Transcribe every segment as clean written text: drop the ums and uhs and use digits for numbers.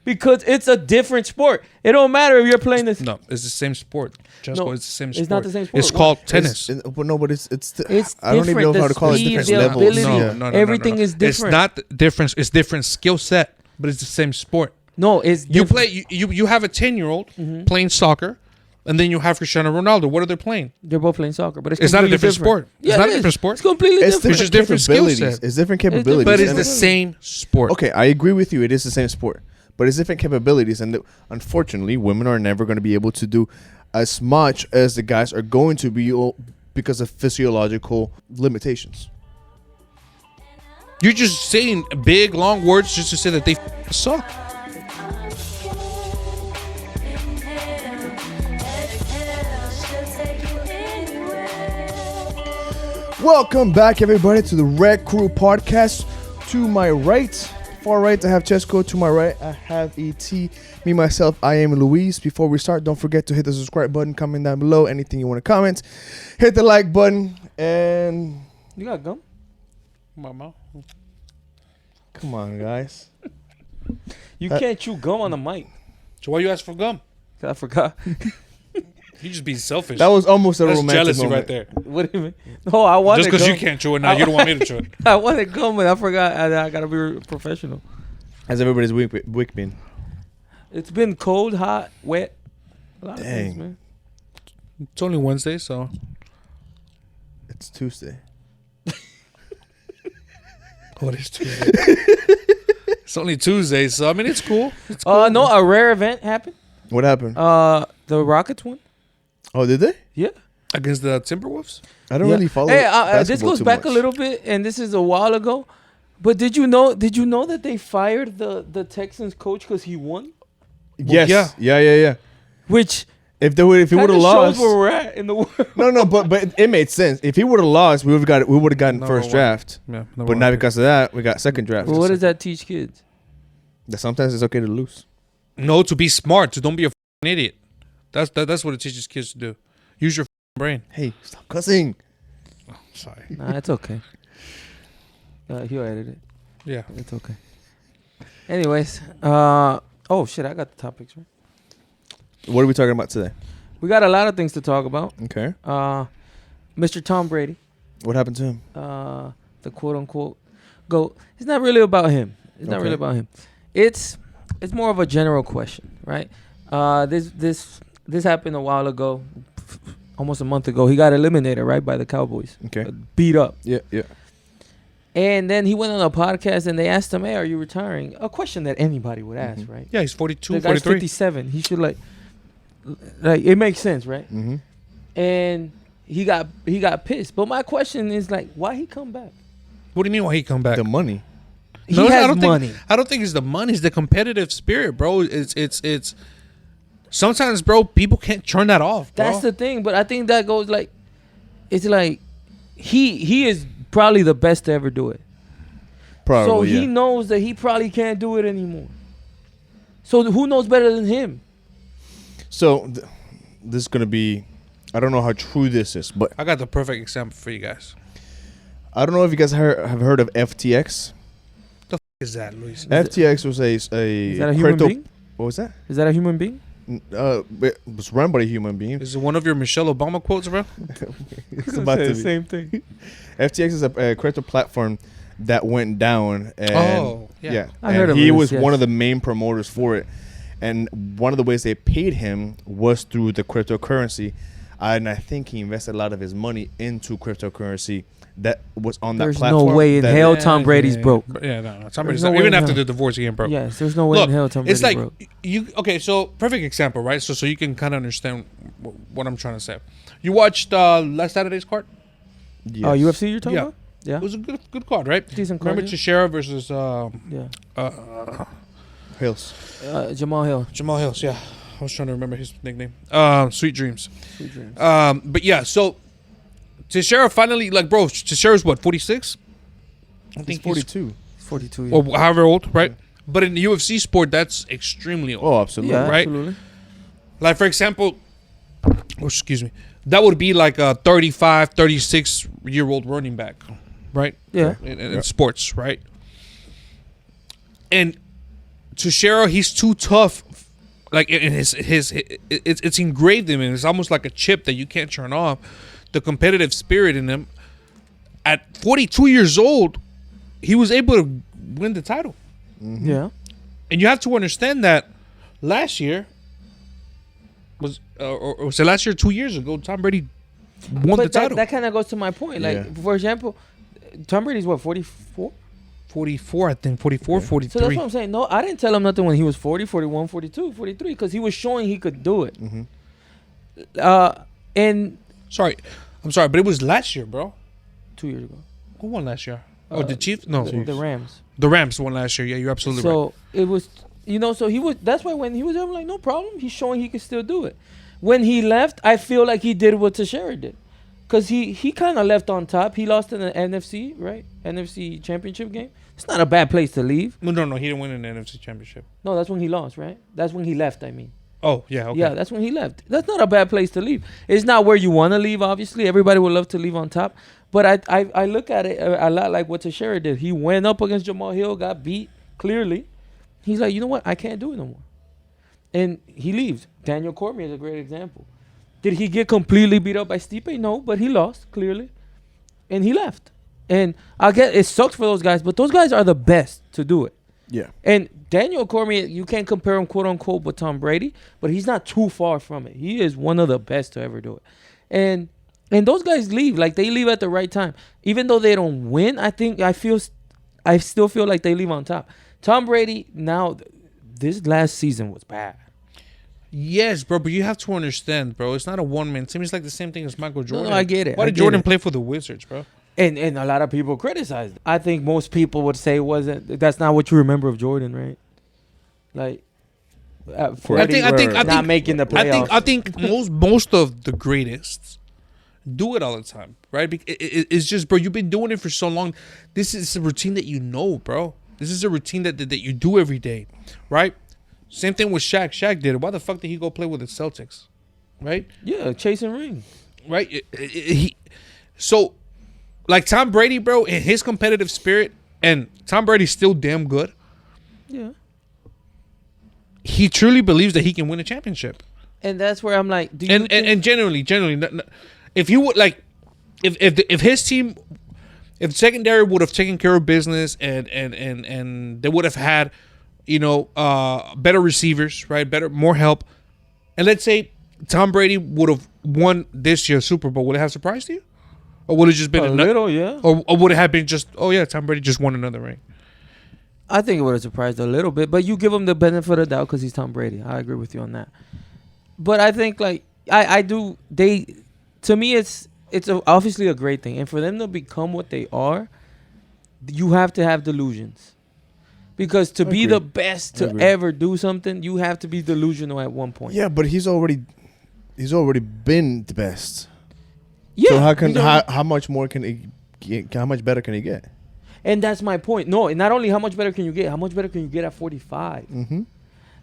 Because it's a different sport. It don't matter if you're playing this. No, it's the same sport. No, it's the same sport. it's not the same sport. It's called tennis. It's I don't even know how to call it. different. Different The levels. ability. No, Everything is different. It's not different. It's different skill set, but it's the same sport. No, it's You different. play. You have a 10-year-old playing soccer, and then you have Cristiano Ronaldo. What are they playing? They're both playing soccer, but It's not a different sport. Yeah, it's not it a is. different sport. It's completely It's different. It's just different skill capabilities. set. It's different capabilities. But it's And the same sport. Okay, I agree with you. It is the same sport, but it's different capabilities, and unfortunately, women are never going to be able to do as much as the guys are going to be because of physiological limitations. You're just saying big, long words just to say that they suck. Welcome back, everybody, to the Red Crew podcast. To my right, far right, I have Chesco. To my right, I have ET. Me, myself, I am Luis. Before we start, don't forget to hit the subscribe button, comment down below, anything you want to comment. Hit the like button, and... You got gum? Mama. Come on, guys. You can't chew gum on the mic. So why you ask for gum? I forgot. You just be selfish. That was almost a That's romantic jealousy moment. right there. What do you mean? No, I wanted Just because gum. you can't chew it now, you don't want me to chew it. I wanted gum, and I forgot. I gotta be professional. How's everybody's week been? It's been cold, hot, wet. A lot of things, Dang. man. It's only Wednesday, so It's Tuesday. what is Tuesday? It's only Tuesday, so I mean it's cool. It's cool. No, a rare event happened. What happened? The Rockets won. Oh, did they? Yeah. Against the Timberwolves. I don't Yeah. really follow. Hey, this basketball goes too back much. a little bit, and this is a while ago. But did you know that they fired the Texans coach because he won? Yes. Yeah. Which If he would have kinda lost, shows where we're at in the world. no, but it made sense. If he would have lost, we would have gotten No, first what? draft. Yeah, But now because of that, we got second draft. Well, what does that teach kids? That sometimes it's okay to lose. No, to be smart, to don't be a idiot. That's what it teaches kids to do. Use your brain. Hey, stop cussing. Oh, sorry. Nah, it's okay. He'll edit it. Yeah. It's okay. Anyways, oh shit, I got the topics right. What are we talking about today? We got a lot of things to talk about. Okay. Mr. Tom Brady, What happened to him? the quote unquote GOAT. It's not really about him. It's not Okay. really about him. It's more of a general question, right? This happened a while ago, almost a month ago. He got eliminated, right, by the Cowboys. Okay. Beat up. Yeah. And then he went on a podcast and they asked him, "Hey, are you retiring?" A question that anybody would ask, right? Yeah, he's 42, The guy's 43. 57. He should like it makes sense, right? Mm-hmm. And he got pissed. But my question is like, why he come back? What do you mean why he come back? The money. He No, I has don't money. I don't think it's the money. It's the competitive spirit, bro. It's sometimes, bro, people can't turn that off, bro. That's the thing. But I think that goes like, it's like he is probably the best to ever do it. Probably. So he knows that he probably can't do it anymore. So who knows better than him? So this is gonna be. I don't know how true this is, but I got the perfect example for you guys. I don't know if you guys have heard of FTX. Is that, Luis? FTX was Is that a human being? What was that? Is that a human being? It was run by a human being. Is it one of your Michelle Obama quotes, bro? It's about to be. Same thing. FTX is a crypto platform that went down. And Oh, yeah. I heard of he this, was yes. one of the main promoters for it. And one of the ways they paid him was through the cryptocurrency. And I think he invested a lot of his money into cryptocurrency that was on that There's platform. no way in that- hell Tom Brady's broke. Yeah, no. Tom Brady's no not, way even in after hell. the divorce, he ain't broke. Yes, there's no way Look, in hell Tom it's Brady's like broke. you. Okay, so perfect example, right? So you can kind of understand what I'm trying to say. You watched last Saturday's card? Yes. Oh, UFC you're talking Yeah. about? Yeah. It was a good card, right? Decent card. Remember Teixeira versus Yeah. Hills. Jamal Hill. Jamal Hills? Yeah, I was trying to remember his nickname. Sweet Dreams. Sweet dreams. But yeah, so Teixeira finally, like, bro, Teixeira's what, 46? I He's think 42. 42 years. or however old, right? But in the UFC sport, that's extremely old. Oh, absolutely. Yeah, right? absolutely. Like, for example, excuse me, that would be like a 35, 36-year-old running back, right? Yeah. In sports, right? And Teixeira, he's too tough. Like in it's engraved in him. It's almost like a chip that you can't turn off. The competitive spirit in him. At 42 years old, he was able to win the title. Mm-hmm. Yeah. And you have to understand that last year was it last year, 2 years ago, Tom Brady won the title. That kind of goes to my point. Like, for example, Tom Brady's what, 44? 44, I think. 44, Yeah. 43. So that's what I'm saying. No, I didn't tell him nothing when he was 40, 41, 42, 43, because he was showing he could do it. Mm-hmm. And I'm sorry, but it was last year, bro. 2 years ago. Who won last year? The Chiefs? No. The Rams. The Rams won last year. Yeah, you're absolutely right. So it was, so he was, that's why when he was there, I'm like, no problem. He's showing he could still do it. When he left, I feel like he did what Teixeira did. Because he kind of left on top. He lost in the NFC, right? NFC championship game. It's not a bad place to leave. No, he didn't win an NFC championship. No, that's when he lost, right? That's when he left, I mean. Oh, yeah, okay. Yeah, that's when he left. That's not a bad place to leave. It's not where you want to leave, obviously. Everybody would love to leave on top. But I look at it a lot like what Teixeira did. He went up against Jamal Hill, got beat, clearly. He's like, you know what? I can't do it no more. And he leaves. Daniel Cormier is a great example. Did he get completely beat up by Stipe? No, but he lost, clearly. And he left. And I get it sucks for those guys, but those guys are the best to do it. Yeah. And Daniel Cormier, you can't compare him, quote unquote, with Tom Brady, but he's not too far from it. He is one of the best to ever do it. And those guys leave, like they leave at the right time. Even though they don't win, I still feel like they leave on top. Tom Brady, now, this last season was bad. Yes, bro, but you have to understand, bro. It's not a one-man team. It's like the same thing as Michael Jordan. No, I get it. Why did Jordan play for the Wizards, bro? And a lot of people criticized it. I think most people would say that's not what you remember of Jordan, right? Like, I think not making the playoffs. I think most of the greatest do it all the time, right? It's just, bro, you've been doing it for so long. This is a routine that you know, bro. This is a routine that you do every day, right? Same thing with Shaq. Shaq did it. Why the fuck did he go play with the Celtics, right? Yeah, chasing rings. Right? So, like Tom Brady, bro, in his competitive spirit, and Tom Brady's still damn good. Yeah. He truly believes that he can win a championship. And that's where I'm like, and generally, if you would like, if his team, if secondary would have taken care of business and they would have had, better receivers, right, more help, and let's say Tom Brady would have won this year's Super Bowl, would it have surprised you, or would it just been a little, yeah, or would it have been just, oh yeah, Tom Brady just won another ring? I think it would have surprised a little bit, but you give him the benefit of the doubt because he's Tom Brady. I agree with you on that. But I think like I do. To me, it's obviously a great thing, and for them to become what they are, you have to have delusions. Because to be the best to ever do something, you have to be delusional at one point. Yeah, but he's already been the best. Yeah. So how much more can he get? How much better can he get? And that's my point. No, not only how much better can you get, how much better can you get at 45? Mm-hmm.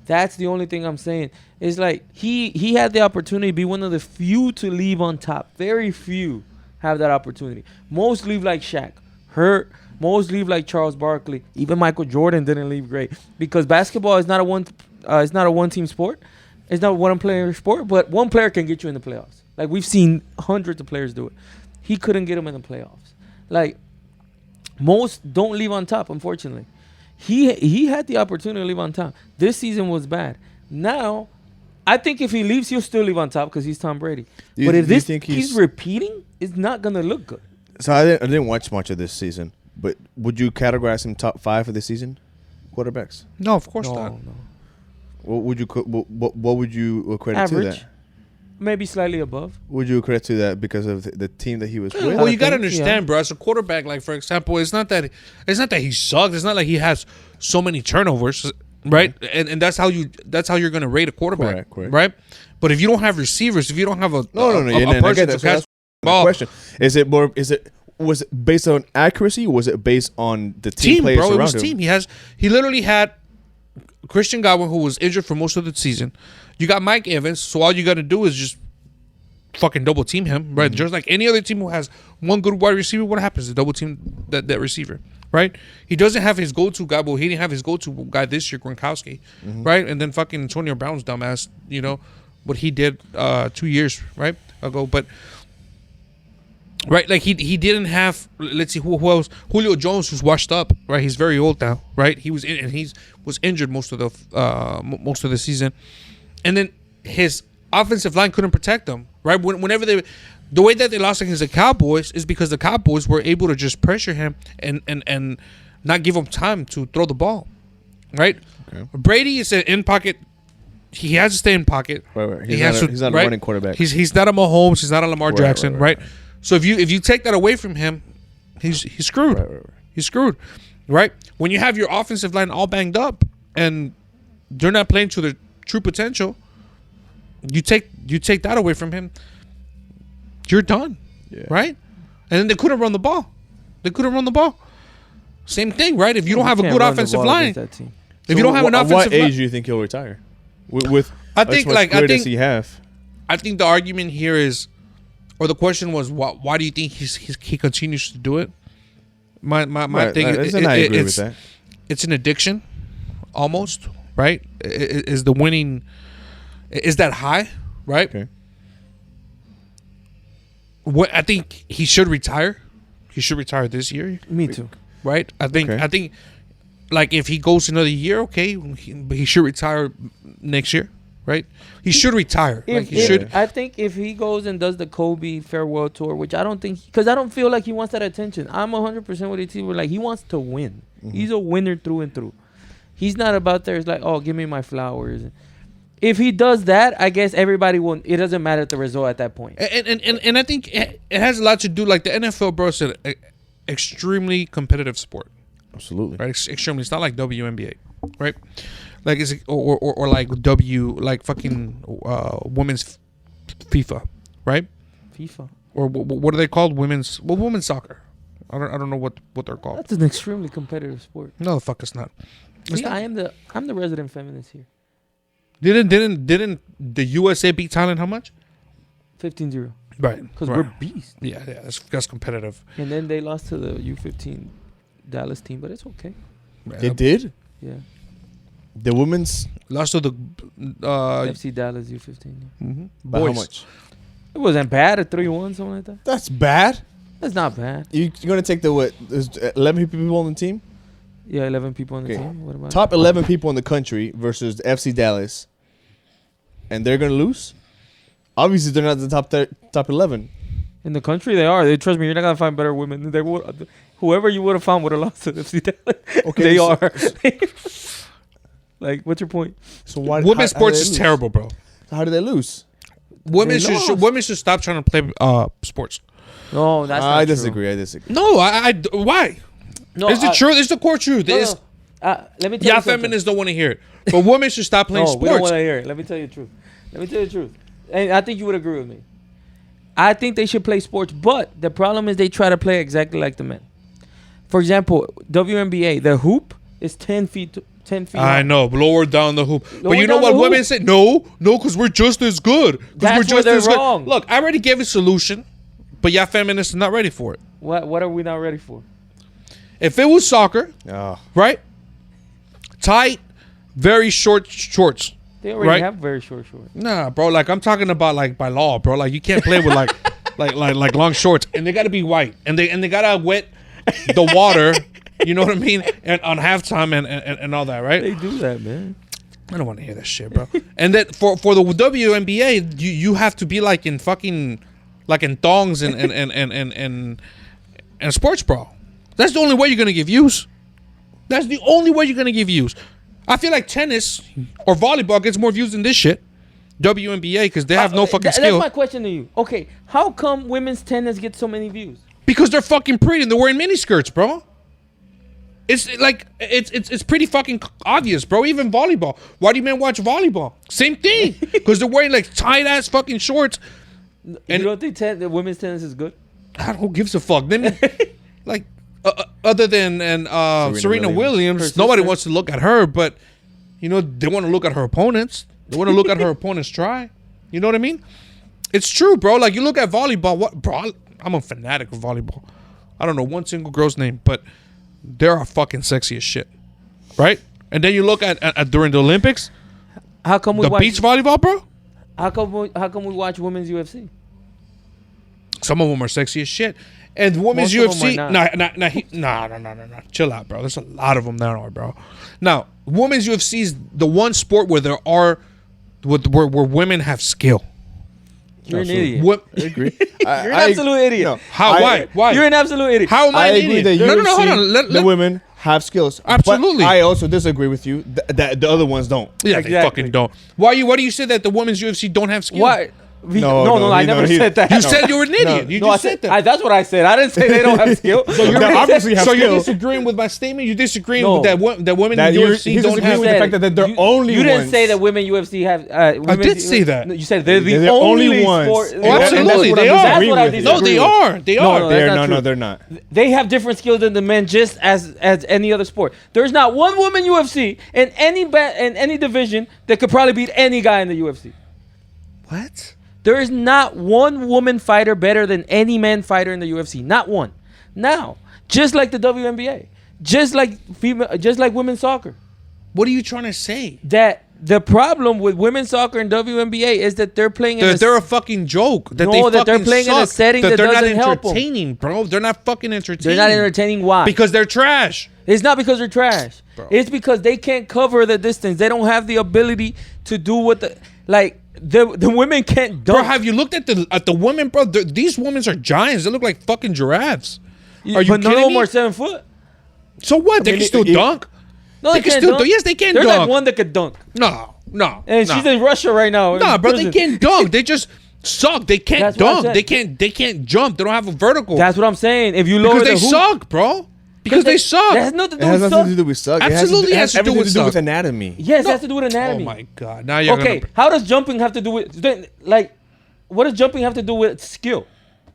That's the only thing I'm saying. It's like he had the opportunity to be one of the few to leave on top. Very few have that opportunity. Most leave like Shaq, hurt. Most leave like Charles Barkley. Even Michael Jordan didn't leave great because basketball is not a one team sport. It's not a one player sport, but one player can get you in the playoffs. Like we've seen hundreds of players do it. He couldn't get him in the playoffs. Like most don't leave on top, unfortunately. He had the opportunity to leave on top. This season was bad. Now, I think if he leaves, he'll still leave on top because he's Tom Brady. But if this he's repeating, it's not gonna look good. So I didn't watch much of this season. But would you categorize him top 5 for this season? Quarterbacks? No, of course not. No. What would you credit Average. to that? Maybe slightly above. Would you credit to that because of the team that he was with? Well, you gotta understand, bro. As a quarterback, like for example, it's not that he sucks. It's not like he has so many turnovers, right? And that's how you're gonna rate a quarterback, correct. Right? But if you don't have receivers, if you don't have a person to catch ball, question was it based on accuracy? Or was it based on the team players bro? around It was him? team. He literally had Christian Godwin, who was injured for most of the season. You got Mike Evans, so all you got to do is just fucking double team him, right? Just like any other team who has one good wide receiver, what happens? They double team that receiver, right? He doesn't have his go-to guy. Well, he didn't have his go-to guy this year, Gronkowski, right? And then fucking Antonio Brown's dumbass, you know, what he did 2 years right ago, but. Right, like he didn't have. Let's see who else. Julio Jones, who's washed up. Right, he's very old now. Right, he was injured most of the season, and then his offensive line couldn't protect him. Right, whenever the way that they lost against the Cowboys is because the Cowboys were able to just pressure him and not give him time to throw the ball. Right, okay. Brady is an in pocket. He has to stay in pocket. Right. He's not a running quarterback. He's not a Mahomes. He's not a Lamar Jackson. Right. So if you take that away from him, he's screwed. Right. He's screwed, right? When you have your offensive line all banged up and they're not playing to their true potential, you take that away from him, you're done, right? And then they couldn't run the ball. Same thing, right? If you don't have a good offensive line, if you don't have an offensive line, what age do you think he'll retire? With I think does he have? I think the argument here is. Or the question was, why do you think he continues to do it? My thing is, I agree with that. It's an addiction, almost, right? Is the winning, is that high, right? Okay. What I think he should retire. He should retire this year. Me too. Right? I think, like if he goes another year, okay, he should retire next year. Right, he should retire. I think if he goes and does the Kobe farewell tour, which I don't think, because I don't feel like he wants that attention. I'm 100% with the team. Like he wants to win. He's a winner through and through. He's not about there. It's like, oh, give me my flowers. If he does that, I guess everybody will. It doesn't matter the result at that point. And I think it has a lot to do. Like the NFL, bro, is an extremely competitive sport. Absolutely. Right, extremely. It's not like WNBA, right? Like is it, or like like fucking women's FIFA, right? FIFA. Or what are they called? Women's soccer. I don't know what they're called. That's an extremely competitive sport. No, the fuck it's not. See, I'm the resident feminist here. Didn't the USA beat Thailand how much? 15-0. Right. Because we're beasts. Yeah, that's competitive. And then they lost to the U15 Dallas team, but it's okay. They did? Yeah. The women's lost to the FC Dallas U15. Mm-hmm. By how much? It wasn't bad. At 3-1, something like that. That's bad. That's not bad. You're gonna take the what? There's 11 people on the team. Yeah, 11 people on the team. What about top 11 people in the country versus the FC Dallas, and they're gonna lose? Obviously, they're not the top 11 in the country. They are. Trust me, you're not gonna find better women. They would. Whoever you would have found would have lost to the FC Dallas. Okay, they are. Like, what's your point? So why women's sports is terrible, bro? So how do they lose? Women should stop trying to play sports. No, that's not I true. disagree. I disagree. No, why? No, it's the truth. It's the core truth. No. Let me tell you something. Feminists don't want to hear it, but women should stop playing sports. We don't want to hear it. Let me tell you the truth. And I think you would agree with me. I think they should play sports, but the problem is they try to play exactly like the men. For example, WNBA, the hoop is 10 feet. 10 feet. I know, lower down the hoop. But you know what women say? No, because we're just as good. That's where they're wrong. Look, I already gave a solution, but feminists are not ready for it. What are we not ready for? If it was soccer, right? Tight, very short shorts. They already have very short shorts. Nah, bro. Like I'm talking about like by law, bro. Like you can't play with like long shorts, and they gotta be white, and they gotta wet the water. You know what I mean? And on halftime and all that, right? They do that, man. I don't want to hear that shit, bro. And that for the WNBA, you have to be like in fucking like in thongs and sports bra. That's the only way you're gonna give views. That's the only way you're gonna give views. I feel like tennis or volleyball gets more views than this shit. WNBA because they have no fucking skill. That's my question to you. Okay, how come women's tennis gets so many views? Because they're fucking pretty and they're wearing miniskirts, bro. It's like it's pretty fucking obvious, bro. Even volleyball. Why do you men watch volleyball? Same thing. Because they're wearing like tight ass fucking shorts. And you don't think the women's tennis is good? Who gives a fuck? Like other than Serena Williams, nobody wants to look at her, but you know they want to look at her opponents. They want to look at her opponents try. You know what I mean? It's true, bro. Like you look at volleyball. What, bro? I'm a fanatic of volleyball. I don't know one single girl's name, but they are fucking sexy as shit, right? And then you look at during the Olympics, How come we the watch beach volleyball, bro. How come we watch women's UFC? Some of them are sexy as shit. And women's Most of them UFC, are no. Chill out, bro. There's a lot of them now, bro. Now, women's UFC is the one sport where where women have skill. You're an idiot. I agree. You're an absolute idiot. No, How? Why? You're an absolute idiot. How am I I an agree idiot? that No, UFC, hold on. the women have skills. Absolutely. But I also disagree with you that the other ones don't. Yeah, they Exactly. fucking don't. Why do you say that the women's UFC don't have skill? Why? No, I never said that. You said you were an idiot. You No, I just said that. that's what I said. I didn't say they don't have skill. They obviously have So you're skills. disagreeing with my statement? You're disagreeing No. with that women That in you're- UFC he's don't disagreeing have with the fact that they're only You didn't ones. say that women UFC have. I did say that. No, you said they're the They're the only only ones. sport. Oh, Oh, absolutely, they are. That's what I Agree with you. No, disagree they with. are. They No, are. no, They're that's not true. they're not. They have different skills than the men, just as any other sport. There's not one woman UFC in any division that could probably beat any guy in the UFC. What? There is not one woman fighter better than any man fighter in the UFC. Not one. Now, just like the WNBA, just like women's soccer, What are you trying to say? that the problem with women's soccer and WNBA is that they're playing in They're a fucking joke. That No, they that they're fucking playing in a suck. setting that they're not doesn't help 'em. entertaining, bro. They're not fucking entertaining. they're not entertaining. Why? Because they're trash. It's not because they're trash. It's because they can't cover the distance. They don't have the ability to do what the women can't Bro, dunk. have you looked at the women, bro? These women are giants. They look like fucking giraffes. Are you but none of kidding them me? are 7 foot. So what? They mean, can still it- dunk. No, They can can't still dunk. dunk. Yes, they can There's dunk. like one that could dunk, No. and she's in Russia right now. Nah, in bro, they prison. can't dunk. They just suck. They can't That's what I dunk. said. They can't jump. They don't have a vertical. That's what I'm saying. If you lower because they the hoop, suck, bro. Because they suck. That has nothing It to do has with nothing to suck. do with suck. Absolutely it has has to do everything with to do with suck. anatomy. Yes, No. it has to do with Oh anatomy. my god! Now you're Okay, how does jumping have to do with what does jumping have to do with skill?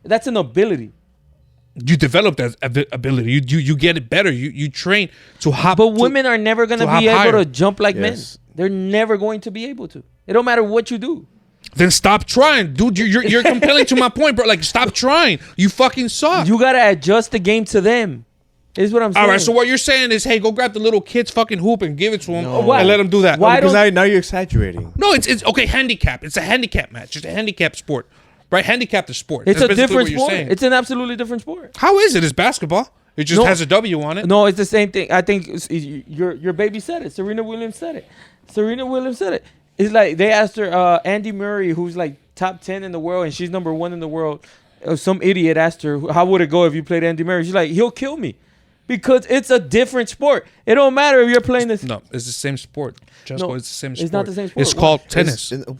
That's an ability. you develop that ability. You get it better. You train to hop. But women are never going to to hop be able higher. to jump like men. Yes. They're never going to be able to. It don't matter what you do. Then stop trying, dude. You're compelling to my point, bro. Like stop trying. You fucking suck. You got to adjust the game to them. Is what I'm saying. All right. So what you're saying is, hey, go grab the little kid's fucking hoop and give it to him Why? and let him do that. Why Because don't- now you're exaggerating. No, it's okay. Handicap. It's a handicap match. It's a handicap sport, right? Handicap the sport. It's That's a basically different what you're sport. saying. It's an absolutely different sport. How is it? It's basketball. It just No. has a W on it. No, it's the same thing. I think your baby said it. Serena Williams said it. Serena Williams said it. It's like they asked her, Andy Murray, who's like top 10 in the world, and she's number 1 in the world. Some idiot asked her, how would it go if you played Andy Murray? She's like, he'll kill me. Because it's a different sport. It don't matter if you're playing this. No, it's the same sport. No, It's the same sport. it's not the same sport. It's called tennis. It's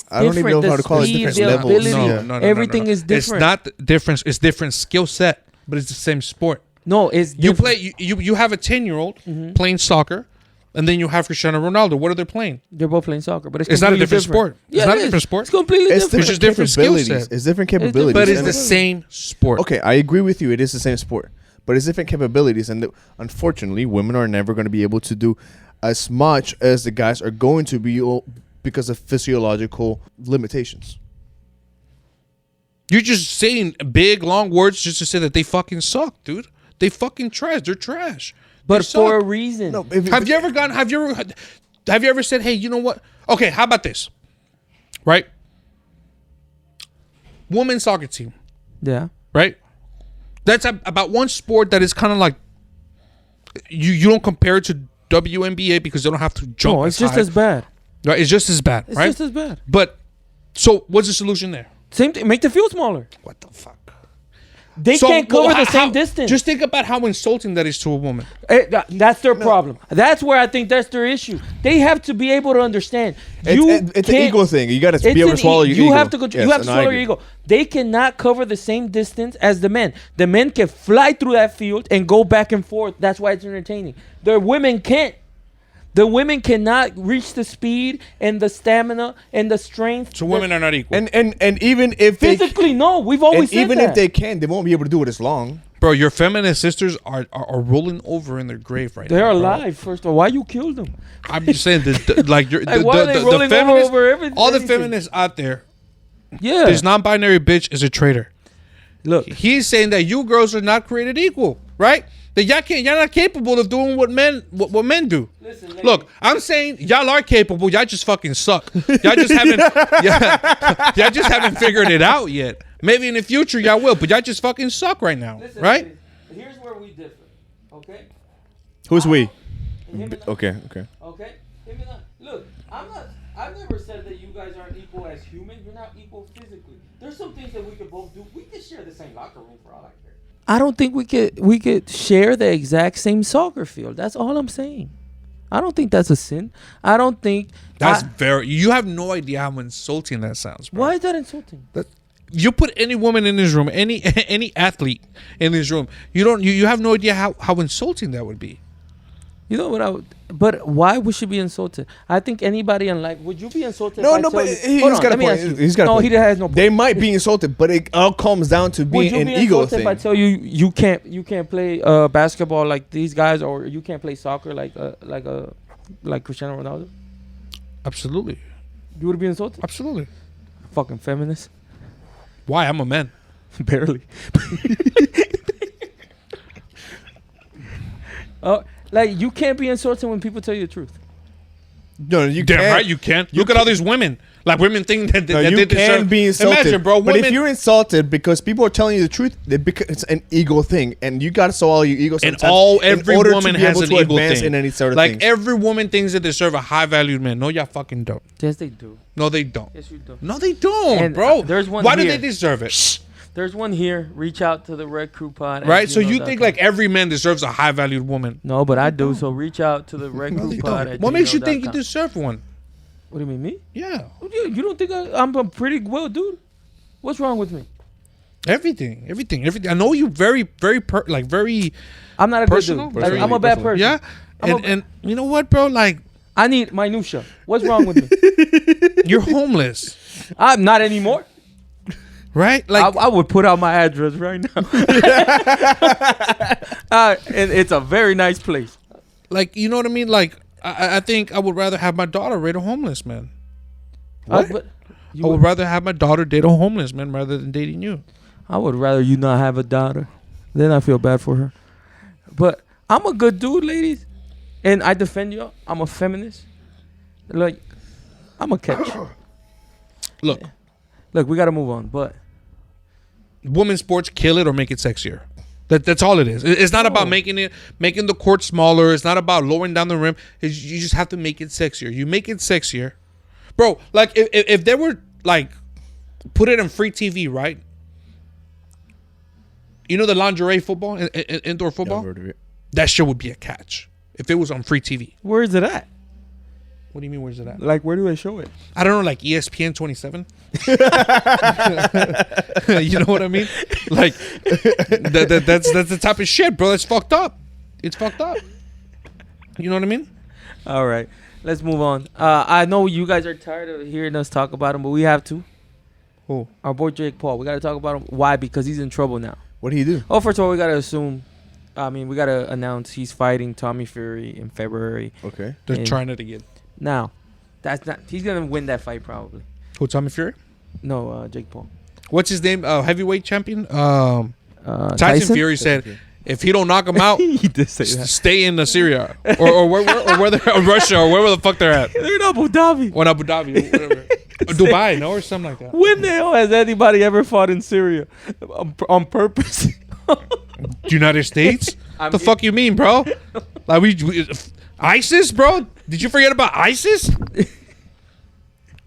I don't even know different. how to The call it. speed, Different the levels. ability. Yeah. No, Everything is different. It's not different. It's different skill set, but it's the same sport. No, it's You different. play. You have a 10-year-old playing soccer, and then you have Cristiano Ronaldo. What are they playing? They're both playing soccer, but It's not a completely different sport. It's Yeah, not it a is. different sport. It's completely It's different. just different skill capabilities. set. It's different different. capabilities. But it's And the same sport. Okay, I agree with you. It is the same sport, but it's different capabilities, and unfortunately, women are never going to be able to do as much as the guys are going to be because of physiological limitations. You're just saying big, long words just to say that they fucking suck, dude. They fucking trash. They're trash. But They for a suck. reason. No, Have you ever said, hey, you know what? Okay, how about this? Right? Women's soccer team, Yeah. right? That's about one sport that is kind of like you don't compare it to WNBA because they don't have to jump. No, it's just high. as bad. Right, it's just as bad, It's right? just as bad. But so what's the solution there? Same thing. Make the field smaller. What the fuck? They So, can't cover well, the same how- distance. Just think about how insulting that is to a woman. That's their problem. That's where I think that's their issue. They have to be able to understand. It's an can't- ego thing. You got to It's be able to an swallow your you ego. have to control. Yes, you have to and I swallow your agree. ego. They cannot cover the same distance as the men. The men can fly through that field and go back and forth. That's why it's entertaining. The women can't. The women cannot reach the speed and the stamina and the strength. So women are not equal. And even if they physically, no. We've always and said even that. if they can, they won't be able to do it as long. Bro, your feminist sisters are rolling over in their grave right now. They're bro. alive. First of all, why you killed them? I'm just saying that, like, you're, Like, why are they the rolling feminists, over everything- all the anything? feminists out there, Yeah. this non-binary bitch is a traitor. Look. He's saying that you girls are not created equal, right? That y'all not capable of doing what men do. Listen, Look, I'm saying y'all are capable. Y'all just fucking suck. Y'all just haven't. Y'all just haven't figured it out yet. Maybe in the future y'all will, but y'all just fucking suck right now, listen, right? ladies, here's where we differ. Okay. Who's we? Him and I. Okay. Okay. Him and I. Look, I've never said that you guys aren't equal as human. You're not equal physically. There's some things that we could both do. We could share the same locker room for all I care. I don't think we could share the exact same soccer field. That's all I'm saying. I don't think that's a sin. I don't think That's very. You have no idea how insulting that sounds, bro. Why is that insulting? You put any woman in this room, any athlete in this room, you have no idea how insulting that would be. You know what but why would she be insulted? I think anybody in life, would you be insulted? No, if I no, tell but you, he's hold on, got a let me point. ask you. He's got a no, point. he has no point. They might be insulted, but it all comes down to Would being you an be ego insulted thing. if I tell you you can't play basketball like these guys, or you can't play soccer like Cristiano Ronaldo? Absolutely. You would be insulted? Absolutely. Fucking feminist. Why? I'm a man. Barely. Like, you can't be insulted when people tell you the truth. No, you Damn can't. right you can. Look at all these women. Like, women think that, No, that you they can deserve. be insulted. Imagine, bro. But Women, if you're insulted because people are telling you the truth, it's an ego thing, and you got to swallow your ego and sometimes. every in order woman to be has able an to ego advance thing. in any sort of like things. every woman thinks that they deserve a high valued man. No, y'all fucking don't. Yes, they do. No, they don't. Yes, you do. No, they don't, And, bro. there's one Why do here. they deserve it? There's one here. Reach out to the Red Crew Pod. Right? So you think like every man deserves a high valued woman? No, but I do. So reach out to the Red No, Crew they Pod. don't. at What makes you think you gmail.com. deserve one? What do you mean, me? Yeah. You don't think I'm a pretty well dude? What's wrong with me? Everything. I know you very very I'm not a personal. good dude. Like, I'm a bad person. Yeah. And you know what, bro? Like, I need minutia. What's wrong with me? you're homeless, I'm not anymore. right? Like, I would put out my address right now. And it's a very nice place. like, you know what I mean? Like, I think I would rather have my daughter date a homeless man. But I would rather have my daughter date a homeless man rather than dating you. I would rather you not have a daughter. Then I feel bad for her. But I'm a good dude, ladies. And I defend you. I'm a feminist. Like, I'm a catch. Look, Look, we got to move on. But women's sports, kill it or make it sexier. That's all it is. It's not about making the court smaller. It's not about lowering down the rim. You just have to make it sexier. You make it sexier, bro. Like if they were like put it on free TV, right? You know the lingerie football, indoor football. That shit would be a catch if it was on free TV. where is it at? What do you mean? Where's it at? Like, where do they show it? I don't know, like ESPN 27. You know what I mean? Like that's the type of shit, bro. That's fucked up. It's fucked up. You know what I mean? All right. Let's move on. I know you guys are tired of hearing us talk about him, but we have to. Who? Our boy Jake Paul. We got to talk about him. Why? Because he's in trouble now. What did he do? Oh, first of all, we got to we got to announce he's fighting Tommy Fury in February. Okay. They're And- trying it again. Now, he's going to win that fight probably. Who, Tommy Fury? No, Jake Paul. What's his name? Heavyweight champion. Tyson Tyson? Fury said, if he don't knock him out, He did say that. stay in Syria or where they're or Russia or wherever the fuck they're at. They're in Abu Dhabi. Or in Abu Dhabi, whatever. Or Dubai, no, or something like that. When the hell has anybody ever fought in Syria on purpose? United States? I'm The fuck you mean, bro? Like we ISIS, bro? Did you forget about ISIS?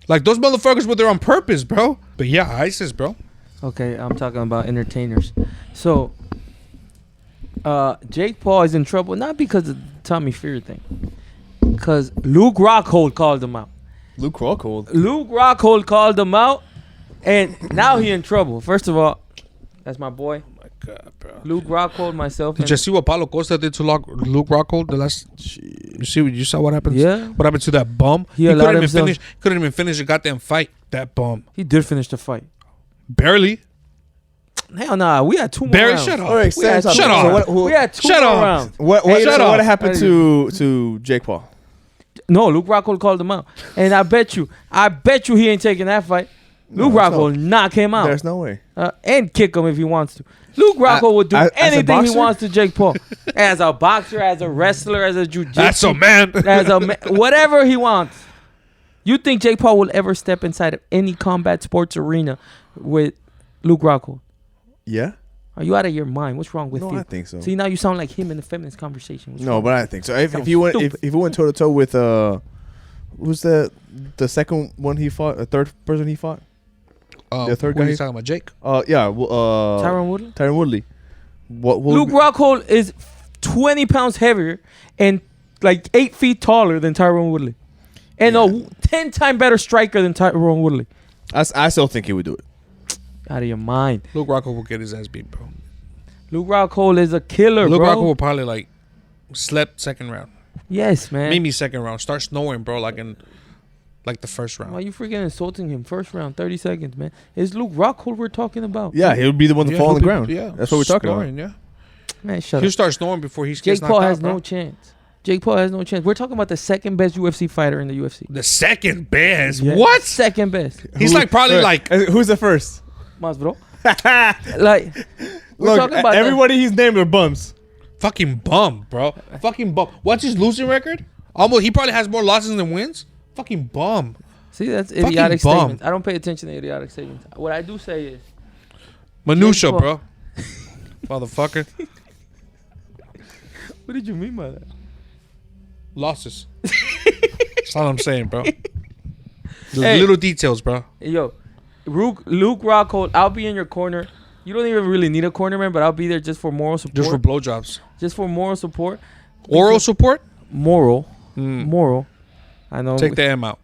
Like those motherfuckers were there on purpose, bro. But yeah, ISIS, bro. Okay, I'm talking about entertainers. So, Jake Paul is in trouble not because of the Tommy Fury thing, because Luke Rockhold called him out. Luke Rockhold. Luke Rockhold called him out, and now he in trouble. First of all, that's my boy, Oh my god, bro. Luke Rockhold, myself. Did you see what Paulo Costa did to Luke Rockhold the last? You saw what happened? Yeah. What happened to that bum? He allowed himself- Couldn't even finish a goddamn fight. That bum. He did finish the fight. Barely. Hell nah, we had two more Barely. rounds. Shut up. All right, We had Sam, two Shut more up. rounds. So what, We had two Shut more up. rounds. what, Hey, so shut what up. happened to Jake Paul? No, Luke Rockhold called him out, and I bet you he ain't taking that fight. Luke Rockhold will knock him out. There's no way. And kick him if he wants to. Luke Rockhold would do anything he wants to Jake Paul. As a boxer, as a wrestler, as a jiu-jitsu. That's a man. Whatever he wants. You think Jake Paul will ever step inside of any combat sports arena with Luke Rockhold? Yeah. Are you out of your mind? What's wrong with you? No, I think so. See, now you sound like him in the feminist conversation. No, but I think so. If he went toe to toe with who's the second one he fought? The third person he fought? The third guy. Are you talking about Jake? Tyron Woodley. Tyron Woodley. Luke Rockhold is 20 pounds heavier and like 8 feet taller than Tyron Woodley, and a 10 times better striker than Tyron Woodley. I still think he would do it. Out of your mind. Luke Rockhold will get his ass beat, bro. Luke Rockhold is a killer, Luke bro. Rockhold will probably like slept second round. Yes, man. Maybe second round. Start snowing, bro, like in the first round. Why you freaking insulting him? First round, 30 seconds, man. It's Luke Rockhold we're talking about. Yeah, he would be the one to fall on the ground. Yeah, that's what we're talking snoring, about. Yeah, Man, shut he'll up. start snoring before he gets Jake knocked Paul out, has bro. no chance. Jake Paul has no chance. We're talking about the second best UFC fighter in the UFC. The second best. Yeah. What? Second best. He's like probably like. Who's the first? Mas, bro. Like, we're Look, talking about everybody he's named are bums. Fucking bum, bro. Fucking bum. What's his losing record? Almost. He probably has more losses than wins. Fucking bum. See, that's Fucking idiotic bum. statements. I don't pay attention to idiotic statements. What I do say is, Minutia, Jake bro. Motherfucker. what did you mean by that? Losses. That's all I'm saying, bro. The Hey. little details, bro. Yo, Luke Rockhold, I'll be in your corner. You don't even really need a corner, man, but I'll be there just for moral support. Just for blowjobs. Just for moral support. Oral support? Moral. Moral. I know. Take the M out.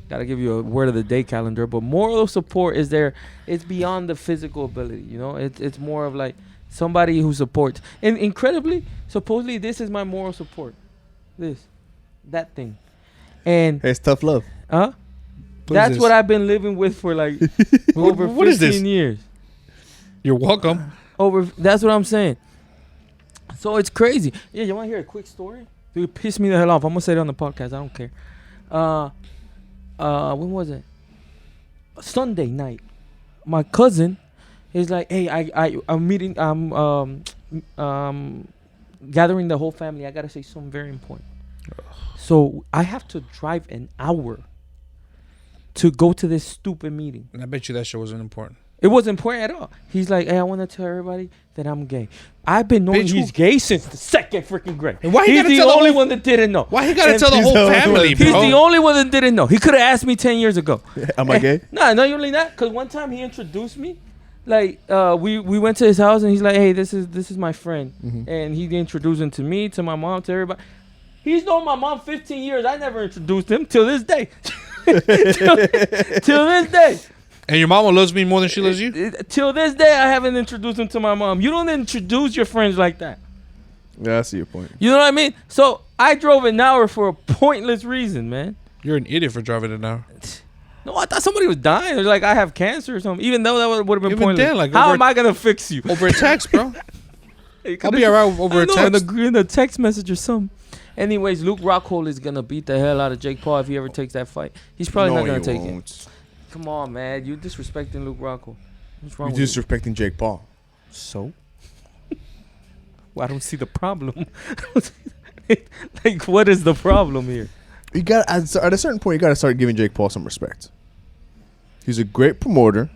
Gotta give you a word of the day calendar, but moral support is there. It's beyond the physical ability, you know. It's more of like somebody who supports. And incredibly, supposedly, this is my moral support. That thing, and Hey, it's tough love. that's what I've been living with for like over 15 what is this? years. You're welcome. That's what I'm saying. So it's crazy. Yeah, you want to hear a quick story? Dude, piss me the hell off. I'm gonna say it on the podcast. I don't care. When was it? Sunday night. My cousin is like, "Hey, I'm meeting. I'm gathering the whole family. I gotta say something very important." So I have to drive an hour to go to this stupid meeting. And I bet you that shit wasn't important. It wasn't important at all. He's like, "Hey, I want to tell everybody that I'm gay." I've been knowing Bitch, he's gay since the second freaking grade. And why he he's gotta the tell the only whole- one that didn't know. Why he gotta And tell the he's whole the only family, one. bro? He's the only one that didn't know. He could have asked me 10 years ago. Am I gay? No, not only that. Because one time he introduced me. Like, we went to his house and he's like, "Hey, this is my friend." Mhm. And he introduced him to me, to my mom, to everybody. He's known my mom 15 years. I never introduced him till this day. till this day. And your mama loves me more than she loves you? Till this day, I haven't introduced him to my mom. You don't introduce your friends like that. Yeah, I see your point. You know what I mean? So I drove an hour for a pointless reason, man. You're an idiot for driving it now. No, I thought somebody was dying. They're like, I have cancer or something. Even though that would have been Even pointless. then, like, how over- am I gonna fix you? Over a text, bro. Hey, I'll be alright over a text. in a text message or something. Anyways, Luke Rockhold is gonna beat the hell out of Jake Paul if he ever takes that fight. He's probably not gonna take it. Come on, man. You disrespecting Luke Rockhold. What's wrong You're with you? disrespecting Jake Paul. So? Well, I don't see the problem. Like, what is the problem here? You got at a certain point, you got to start giving Jake Paul some respect. He's a great promoter.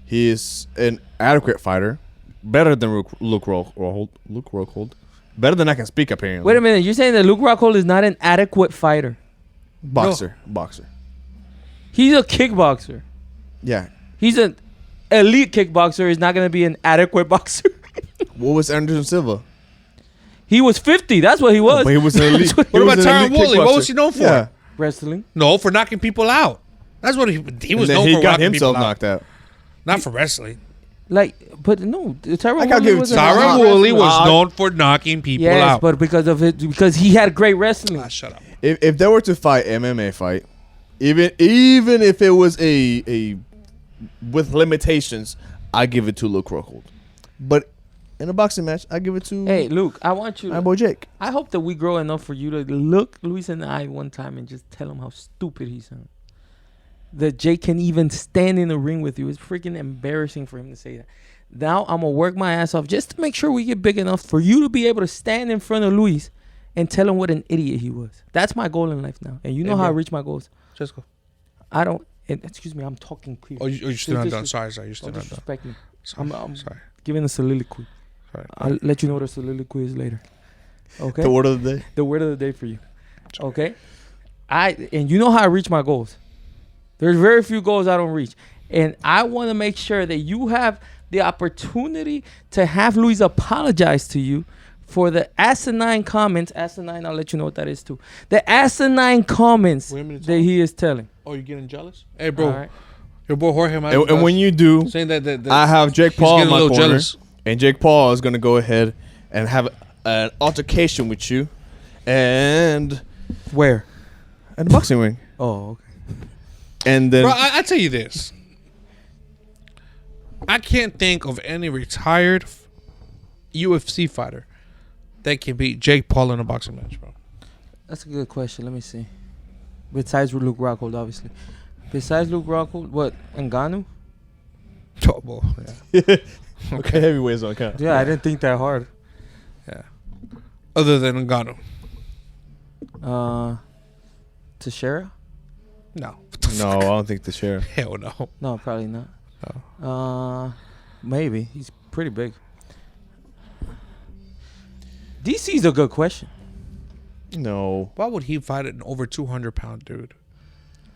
He is an adequate fighter, better than Luke Rockhold. Better than I can speak, apparently. Wait a minute. You're saying that Luke Rockhold is not an adequate fighter? Boxer. He's a kickboxer. Yeah. He's an elite kickboxer. He's not going to be an adequate boxer. What was Anderson Silva? He was 50. That's what he was. But he was an elite. What about Tyron Woodley? What was he known for? Yeah. Wrestling. No, for knocking people out. That's what he was And known then for. he got knocking himself people out. knocked out. Not for wrestling. Like, but no, Tyron I gotta Woodley give it was to a Tyron Tyron wrestler. Woodley was known for knocking people Yes, out. but because he had great wrestling. Shut up. If they were to fight MMA fight, even if it was a with limitations, I give it to Luke Rockhold. But in a boxing match, I give it to Hey, Luke, I want you. my boy Jake. I hope that we grow enough for you to look Luis in the eye one time and just tell him how stupid he sounds. that Jake can even stand in the ring with you. It's freaking embarrassing for him to say that. Now I'm gonna work my ass off just to make sure we get big enough for you to be able to stand in front of Luis and tell him what an idiot he was. That's my goal in life now. And you know how I reach my goals. Just go. I don't. Excuse me, I'm talking clear. Oh, you're still not done. Sorry, you're still Don't not done. disrespect me. Sorry. I'm Sorry. giving a soliloquy. Sorry. I'll let you know what a soliloquy is later. Okay. The word of the day. The word of the day for you. Okay. And you know how I reach my goals. There's very few goals I don't reach. And I want to make sure that you have the opportunity to have Luis apologize to you for the asinine comments. Asinine, I'll let you know what that is too. The asinine comments Wait a minute, that he is telling. Oh, you're getting jealous? Hey, bro. All right. Your boy Jorge, And when you do, saying that I have Jake he's Paul in getting a my little corner, jealous. and Jake Paul is gonna go ahead and have an altercation with you, and Where? at the boxing ring, Oh, okay. and then Bro, I tell you this. I can't think of any retired UFC fighter that can beat Jake Paul in a boxing match, bro. That's a good question. Let me see. Besides Luke Rockhold, obviously. Besides Luke Rockhold, what? Ngannou? Oh, boy, yeah. okay, heavyweights on count. Yeah, I didn't think that hard. Yeah. Other than Ngannou. Teixeira? No. No, I don't think the sheriff. Hell no. No, probably not. Maybe. He's pretty big. DC's a good question. No. Why would he fight an over 200-pound dude?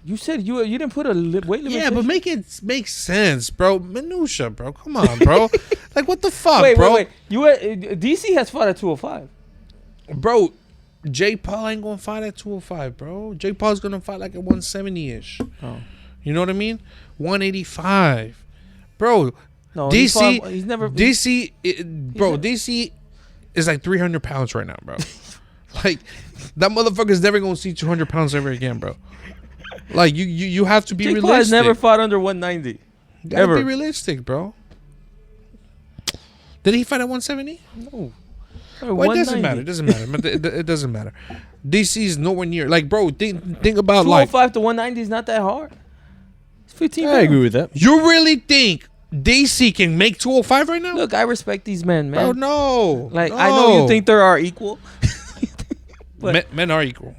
You said you didn't put a weight limit. Yeah, but make sense, bro. Minutia, bro. Come on, bro. Like, what the fuck, wait, bro? wait. DC has fought at 205. Bro, Jake Paul ain't gonna fight at 205, bro. Jake Paul's gonna fight like at 170-ish. Oh. You know what I mean? 185. Bro, No, DC, he's never. DC, bro, never- DC is like 300 pounds right now, bro. Like, that motherfucker's never gonna see 200 pounds ever again, bro. Like, you have to be Jake realistic. Paul has never fought under 190. You gotta ever. be realistic, bro. Did he fight at 170? No. Well, it doesn't matter. It doesn't matter. It doesn't matter. DC's nowhere near. Like, bro, think about like. 205 to 190 is not that hard. It's 15 I pounds. agree with that. You really think DC can make 205 right now? Look, I respect these men, man. Bro, no. Like, no. I know you think they are equal. But- men are equal.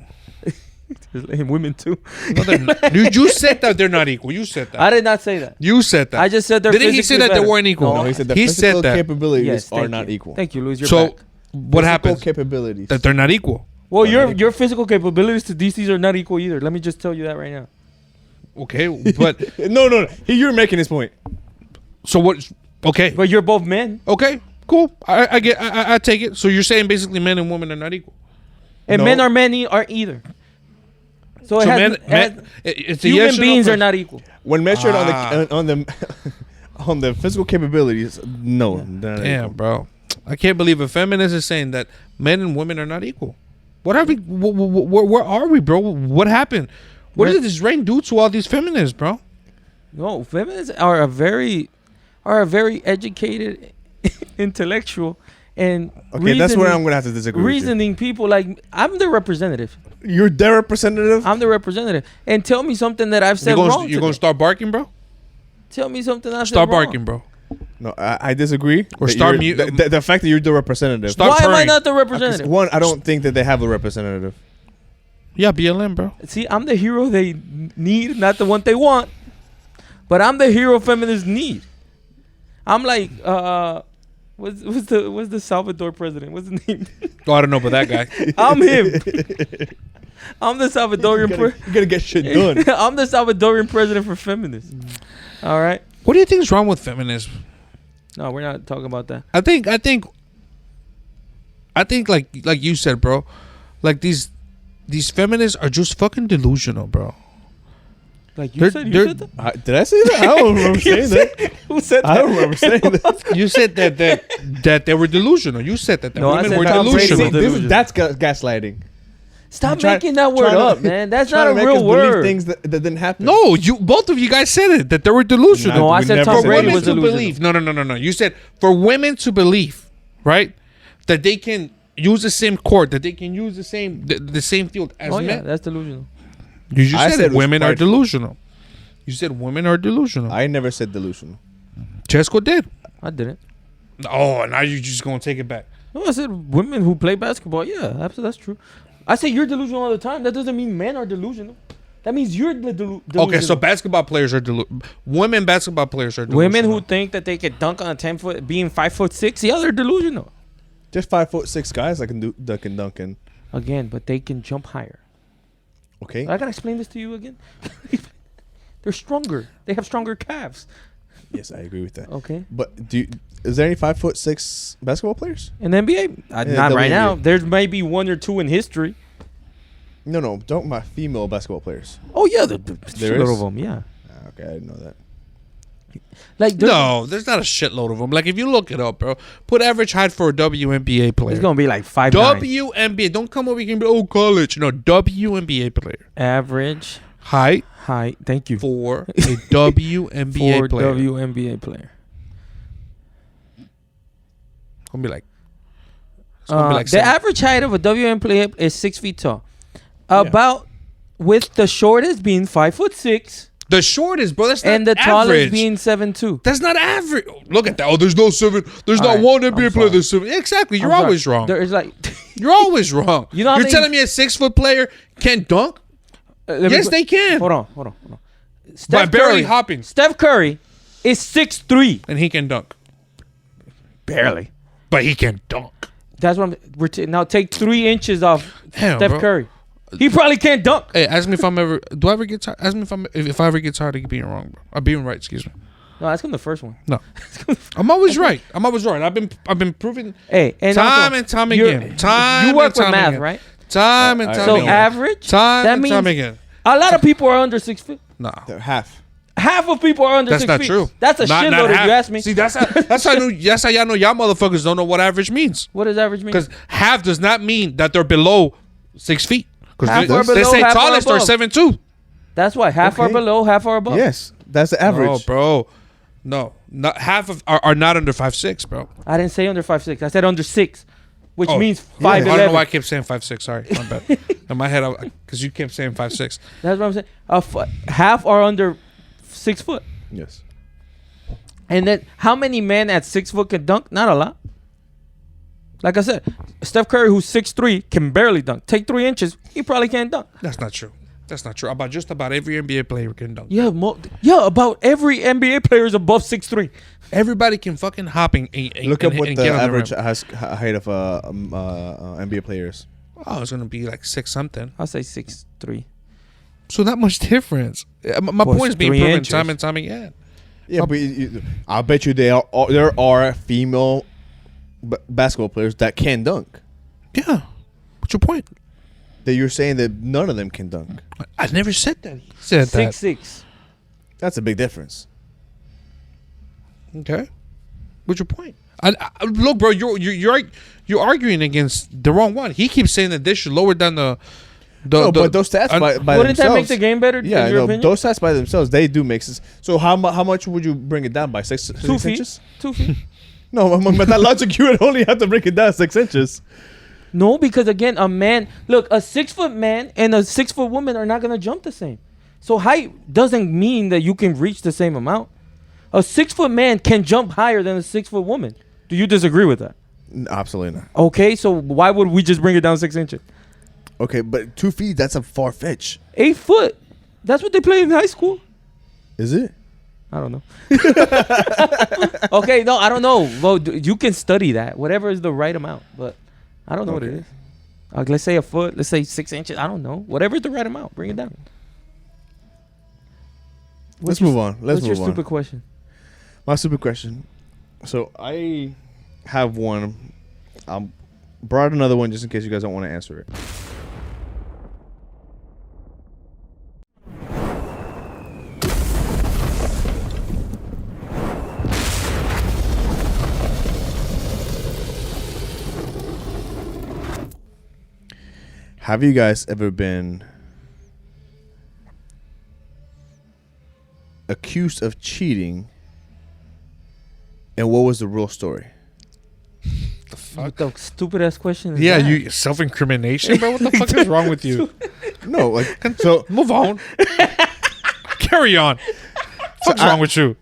And women too. No, they're not. You said that they're not equal. You said that. I did not say that. You said that. I just said they're Didn't he say physically that they better. weren't equal? No, No, he said the He physical said that. capabilities Yes, are thank not you. equal. Thank you, Luis. You're So back. what Physical happens? capabilities. That they're not equal. Well, They're not your physical capabilities to DC's are not equal either. Let me just tell you that right now. Okay, but no. You're making this point. so what? Okay, But you're both men, okay, cool. I take it. So you're saying basically men and women are not equal. and No. men aren't either. So, it So has, it's a human yes or no beings are question. not equal. When measured Ah. on the on the physical capabilities, no. they're not Damn, equal. bro. I can't believe a feminist is saying that men and women are not equal. What are we? Where are we, bro? What happened? What did this reign do to all these feminists, bro? No, feminists are a very educated, intellectual, and Okay, that's where I'm gonna have to disagree. reasoning people. Like, I'm the representative. With you. You're their representative. I'm the representative. And tell me something that I've said You're wrong. gonna start barking, bro? Tell me something I said Start wrong. barking, bro. No, I disagree. Or that start you're- mute- the fact that you're the representative. Start Why am I purring. not the Because representative? one, I don't think that they have a representative. Yeah, BLM, bro. See, I'm the hero they need, not the one they want. But I'm the hero feminists need. I'm like, what's the Salvador president? What's his name? Oh, I don't know about that guy. I'm him. I'm the Salvadorian You gotta get shit done. I'm the Salvadorian president for feminists. All right. What do you think is wrong with feminism? No, we're not talking about that. I think like you said, bro. Like these feminists are just fucking delusional, bro. Like They're- you said they're- that? Did I say that? I don't remember saying that. Who said that? I don't remember saying that. You said that they were delusional. You said that No, I women said were Tom Brady was delusional. delusional. That's gaslighting. Stop Try- making that word trying to- up, man. That's not Trying a to make us real believe word. Things that didn't happen. No, both of you guys said it that they were delusional. No, I we said never Tom For said Brady women was to delusional. believe. No. You said for women to believe, right, that they can use the same court, that they can use the same field as Oh, yeah, men. that's delusional. You just I said said it. it was Women are prideful. delusional. You said women are delusional. I never said delusional. Chesco did. I didn't. Oh, now you're just gonna take it back. No, I said women who play basketball. Yeah, absolutely, that's true. I say you're delusional all the time. That doesn't mean men are delusional. That means you're delusional. Okay, so basketball players are women basketball players are delusional. Women who think that they could dunk on a 10-foot, being 5'6", yeah, they're delusional. Just 5'6" guys that can dunk in. Again, but they can jump higher. Okay. I gotta explain this to you again. They're stronger. They have stronger calves. Yes, I agree with that. Okay. But is there any 5'6" basketball players? In the NBA, Yeah, not right WNBA. now. There's maybe one or two in history. No, don't my female basketball players. Oh yeah, There shitload is? of them. Yeah. Okay, I didn't know that. Like No, there's not a shitload of them. Like if you look it up, bro, put average height for a WNBA player. it's gonna be like 5'9". WNBA. Don't come over here and be college. No, WNBA player. Average Height height. Thank you. for a WNBA For player. WNBA player. Gonna be like. It's gonna be like The seven- average height of a WNBA player is 6 feet tall. About with the shortest being 5'6", the shortest, bro. That's not and the average. tallest being 7'2". That's not average. Look at that. Oh, there's no seven. There's All not right, one I'm NBA player sorry. that's seven. Exactly. You're I'm sorry. always wrong. There is like You're always wrong. You know how You're many- telling me a 6-foot player can't dunk? let me Yes, put- they can. Hold on. By Steph barely Curry, hopping. Steph Curry is 6'3". And he can dunk. Barely. But he can dunk. That's what now take 3 inches off Damn, Steph bro. Curry. He probably can't dunk. Hey, ask me if I'm ever. Do I ever get tired? Ask me if I ever get tired of being wrong, bro. Or being right. Excuse me. No, that's the first one. No, I'm always right. I'm always right. I've been proving Hey, and time also, and time you're- again. Time you work and time with math, again. right? Time and time So again. average. Time that and time means again. a lot of people are under 6 feet. No, They're half. Half of people are under that's 6 not feet. true. That's a Not shitload if half. you ask me. See, that's how I know. That's how y'all know y'all motherfuckers don't know what average means. What does average mean? Because half does not mean that they're below 6 feet. Half Because are they below, say half are tallest are above. 7'2". That's why half are Okay. below, half are above. Yes, that's the average. No, bro. No, not half of are not under 5'6", bro. I didn't say under 5'6". I said under 6, which Oh, means yeah. I don't know 5'11". why I kept saying 5'6". Sorry, my bad. In my head, because you kept saying 5'6". That's what I'm saying. Half are under 6 foot. Yes. And then how many men at 6 foot can dunk? Not a lot. Like I said, Steph Curry, who's 6'3", can barely dunk. Take 3 inches, he probably can't dunk. That's not true. That's not true. Just about every NBA player can dunk. Yeah, about every NBA player is above 6'3". Everybody can fucking hop and Look up what and the get on average rim. height of NBA players. Oh, it's gonna be like 6 something. I'll say 6'3". So not much difference. My Well, point is being 3 proven inches. time and time again. Yeah, but I bet you there are female basketball players that can dunk. Yeah. What's your point? That you're saying that none of them can dunk. I never said that. He said that. 6'6". That's a big difference. Okay. What's your point? Look, bro, you're arguing against the wrong one. He keeps saying that they should lower down the. But those stats by Wouldn't themselves. that make the game better? Yeah, in your no, opinion? those stats by themselves they do make sense. So how much would you bring it down by? 6 2 feet. inches? 2 feet. No, but that logic you would only have to break it down 6 inches. No, because again, a 6 foot man and a 6 foot woman are not gonna jump the same. So height doesn't mean that you can reach the same amount. A 6 foot man can jump higher than a 6 foot woman. Do you disagree with that? Absolutely not. Okay, so why would we just bring it down 6 inches? Okay, but 2 feet, that's a far fetch. 8 foot. That's what they play in high school. Is it? I don't know. Okay, no, I don't know. Well, you can study that. Whatever is the right amount, but I don't know what it Okay. is. Let's say a foot. Let's say 6 inches. I don't know. Whatever is the right amount. Bring it down. Let's move on. Let's What's move your on. stupid question? My stupid question. So I have one. I brought another one just in case you guys don't want to answer it. Have you guys ever been accused of cheating? And what was the real story? The fuck? What the stupid ass question is Yeah, that? you self-incrimination, bro. What the fuck is wrong with you? No, like so. Move on. Carry on. What's wrong with you?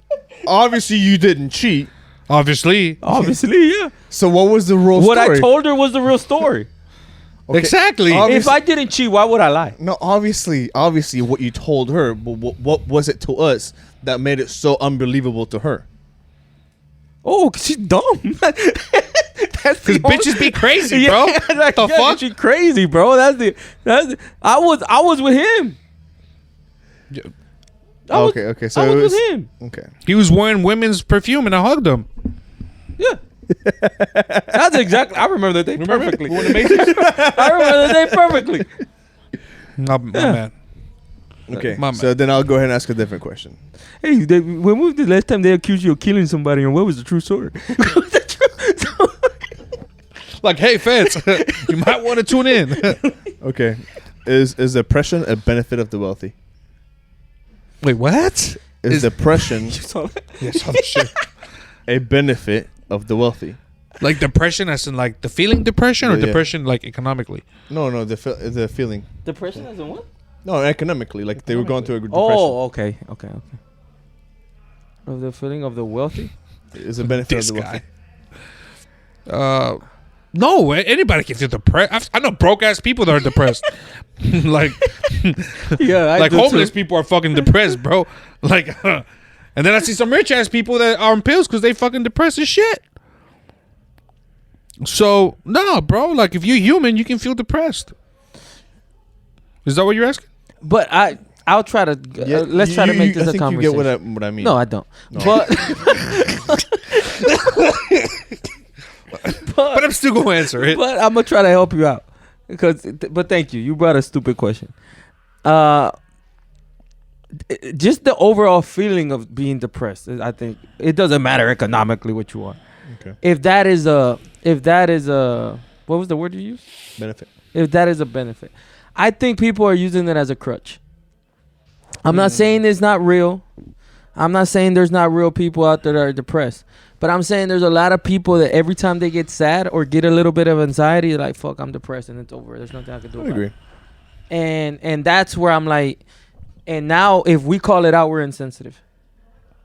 Obviously, you didn't cheat. Obviously. Obviously, yeah. So what was the real What story? I told her was the real story. Okay. Exactly. Obvious- If I didn't cheat, why would I lie? No, obviously, what you told her, but what was it to us that made it so unbelievable to her? Oh, 'cause she's dumb. That's Because bitches be crazy, bro. Like, The fuck? She crazy, bro. I was with him. Okay, so I it was was- with him. Okay. He was wearing women's perfume and I hugged him. Yeah. That's exactly. I remember that day perfectly. When the Macy's- I remember that day perfectly. my man. Okay. My So man. then I'll go ahead and ask a different question. Hey, when was the last time they accused you of killing somebody, and what was the true story? Like, hey, feds, you might want to tune in. Okay. Is depression a benefit of the wealthy? Wait, what? Is depression You saw that? Yes, other shit. a benefit of the wealthy? Like depression as in like the feeling depression or Yeah. depression like economically? No, the feeling. Depression as in what? No, economically, like they were going through a depression. Oh, okay. Of the feeling of the wealthy. Is a benefit This of the guy. wealthy. No, anybody can feel depressed. I know broke ass people that are depressed. like Yeah, I like do homeless too. people are fucking depressed, bro. Like, and then I see some rich ass people that are on pills because they fucking depressed as shit. So no, bro. Like if you're human, you can feel depressed. Is that what you're asking? But I'll try to let's try to make this I a think conversation. you get what I mean. No, I don't. No. But I'm still gonna answer it. But I'm gonna try to help you out but thank you. You brought a stupid question. Just the overall feeling of being depressed. I think it doesn't matter economically what you are. Okay. If that is a what was the word you used? Benefit. If that is a benefit, I think people are using it as a crutch. I'm not saying it's not real. I'm not saying there's not real people out there that are depressed. But I'm saying there's a lot of people that every time they get sad or get a little bit of anxiety, they're like, fuck, I'm depressed and it's over. There's nothing I can do I about agree. it. And that's where I'm like, and now if we call it out, we're insensitive.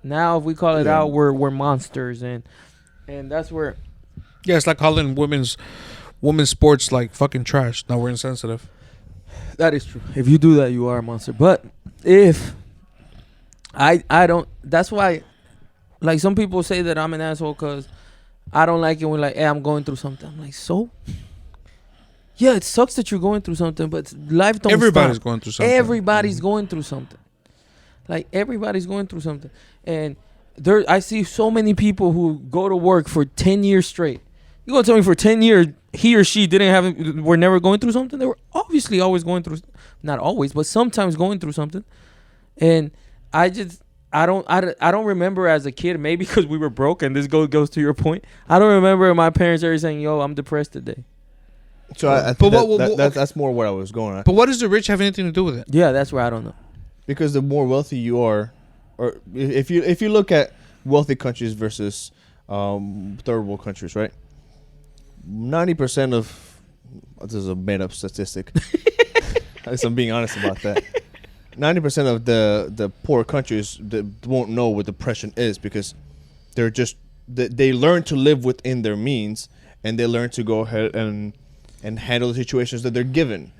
Now if we call it Yeah. out, we're monsters. And that's where Yeah, it's like calling women's sports like fucking trash. Now we're insensitive. that is true. If you do that, you are a monster. But if I don't, that's why, like some people say that I'm an asshole because I don't like it when like, hey, I'm going through something. I'm like, so? Yeah, it sucks that you're going through something, but life don't Everybody's stop. going through something. Everybody's going through something. Like everybody's going through something. And I see so many people who go to work for 10 years straight. You gonna tell me for 10 years he or she were never going through something? They were obviously always going through, not always, but sometimes going through something. And I don't remember as a kid, maybe because we were broke, and this goes to your point. I don't remember my parents ever saying, yo, I'm depressed today. So I But think that's more where I was going at. But what does the rich have anything to do with it? Yeah, that's where I don't know. Because the more wealthy you are, or if you look at wealthy countries versus third world countries, right? 90% of this is a made up statistic. At least I'm being honest about that. 90% of the poor countries that won't know what depression is because they're just they learn to live within their means and they learn to go ahead and handle the situations that they're given.